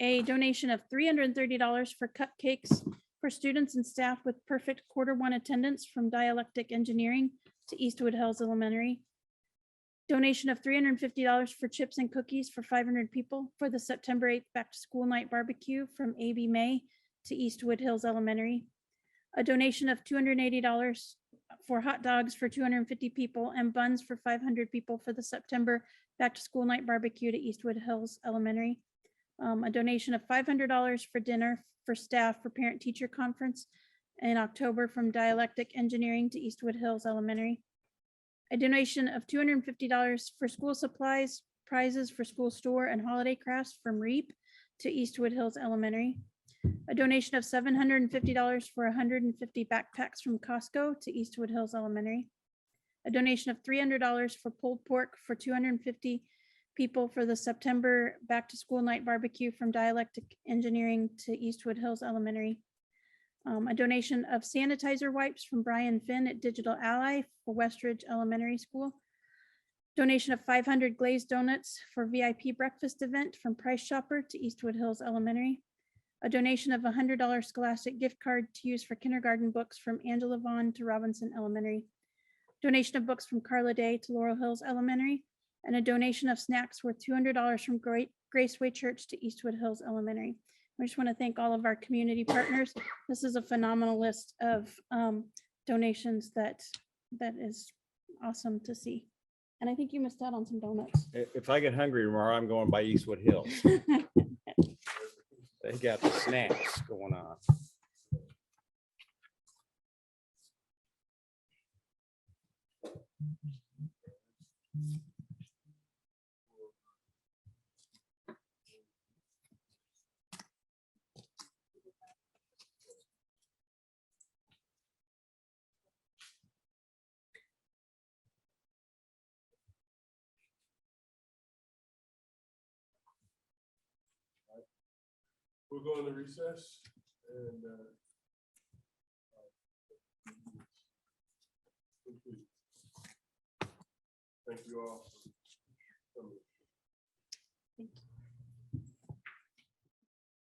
A donation of $330 for cupcakes for students and staff with perfect Q1 attendance from Dialectic Engineering to Eastwood Hills Elementary. Donation of $350 for chips and cookies for 500 people for the September 8th Back to School Night Barbecue from A.B. May to Eastwood Hills Elementary. A donation of $280 for hot dogs for 250 people and buns for 500 people for the September Back to School Night Barbecue to Eastwood Hills Elementary. A donation of $500 for dinner for staff for parent-teacher conference in October from Dialectic Engineering to Eastwood Hills Elementary. A donation of $250 for school supplies, prizes for school store and holiday crafts from REAP to Eastwood Hills Elementary. A donation of $750 for 150 backpacks from Costco to Eastwood Hills Elementary. A donation of $300 for pulled pork for 250 people for the September Back to School Night Barbecue from Dialectic Engineering to Eastwood Hills Elementary. A donation of sanitizer wipes from Brian Finn at Digital Ally for Westridge Elementary School. Donation of 500 glazed donuts for VIP breakfast event from Price Chopper to Eastwood Hills Elementary. A donation of $100 Scholastic gift card to use for kindergarten books from Angela Vaughn to Robinson Elementary. Donation of books from Carla Day to Laurel Hills Elementary. And a donation of snacks worth $200 from Graceway Church to Eastwood Hills Elementary. We just want to thank all of our community partners. This is a phenomenal list of donations that is awesome to see. And I think you missed out on some donuts. If I get hungry tomorrow, I'm going by Eastwood Hills. They got the snacks going on. We're going to recess and thank you all for coming.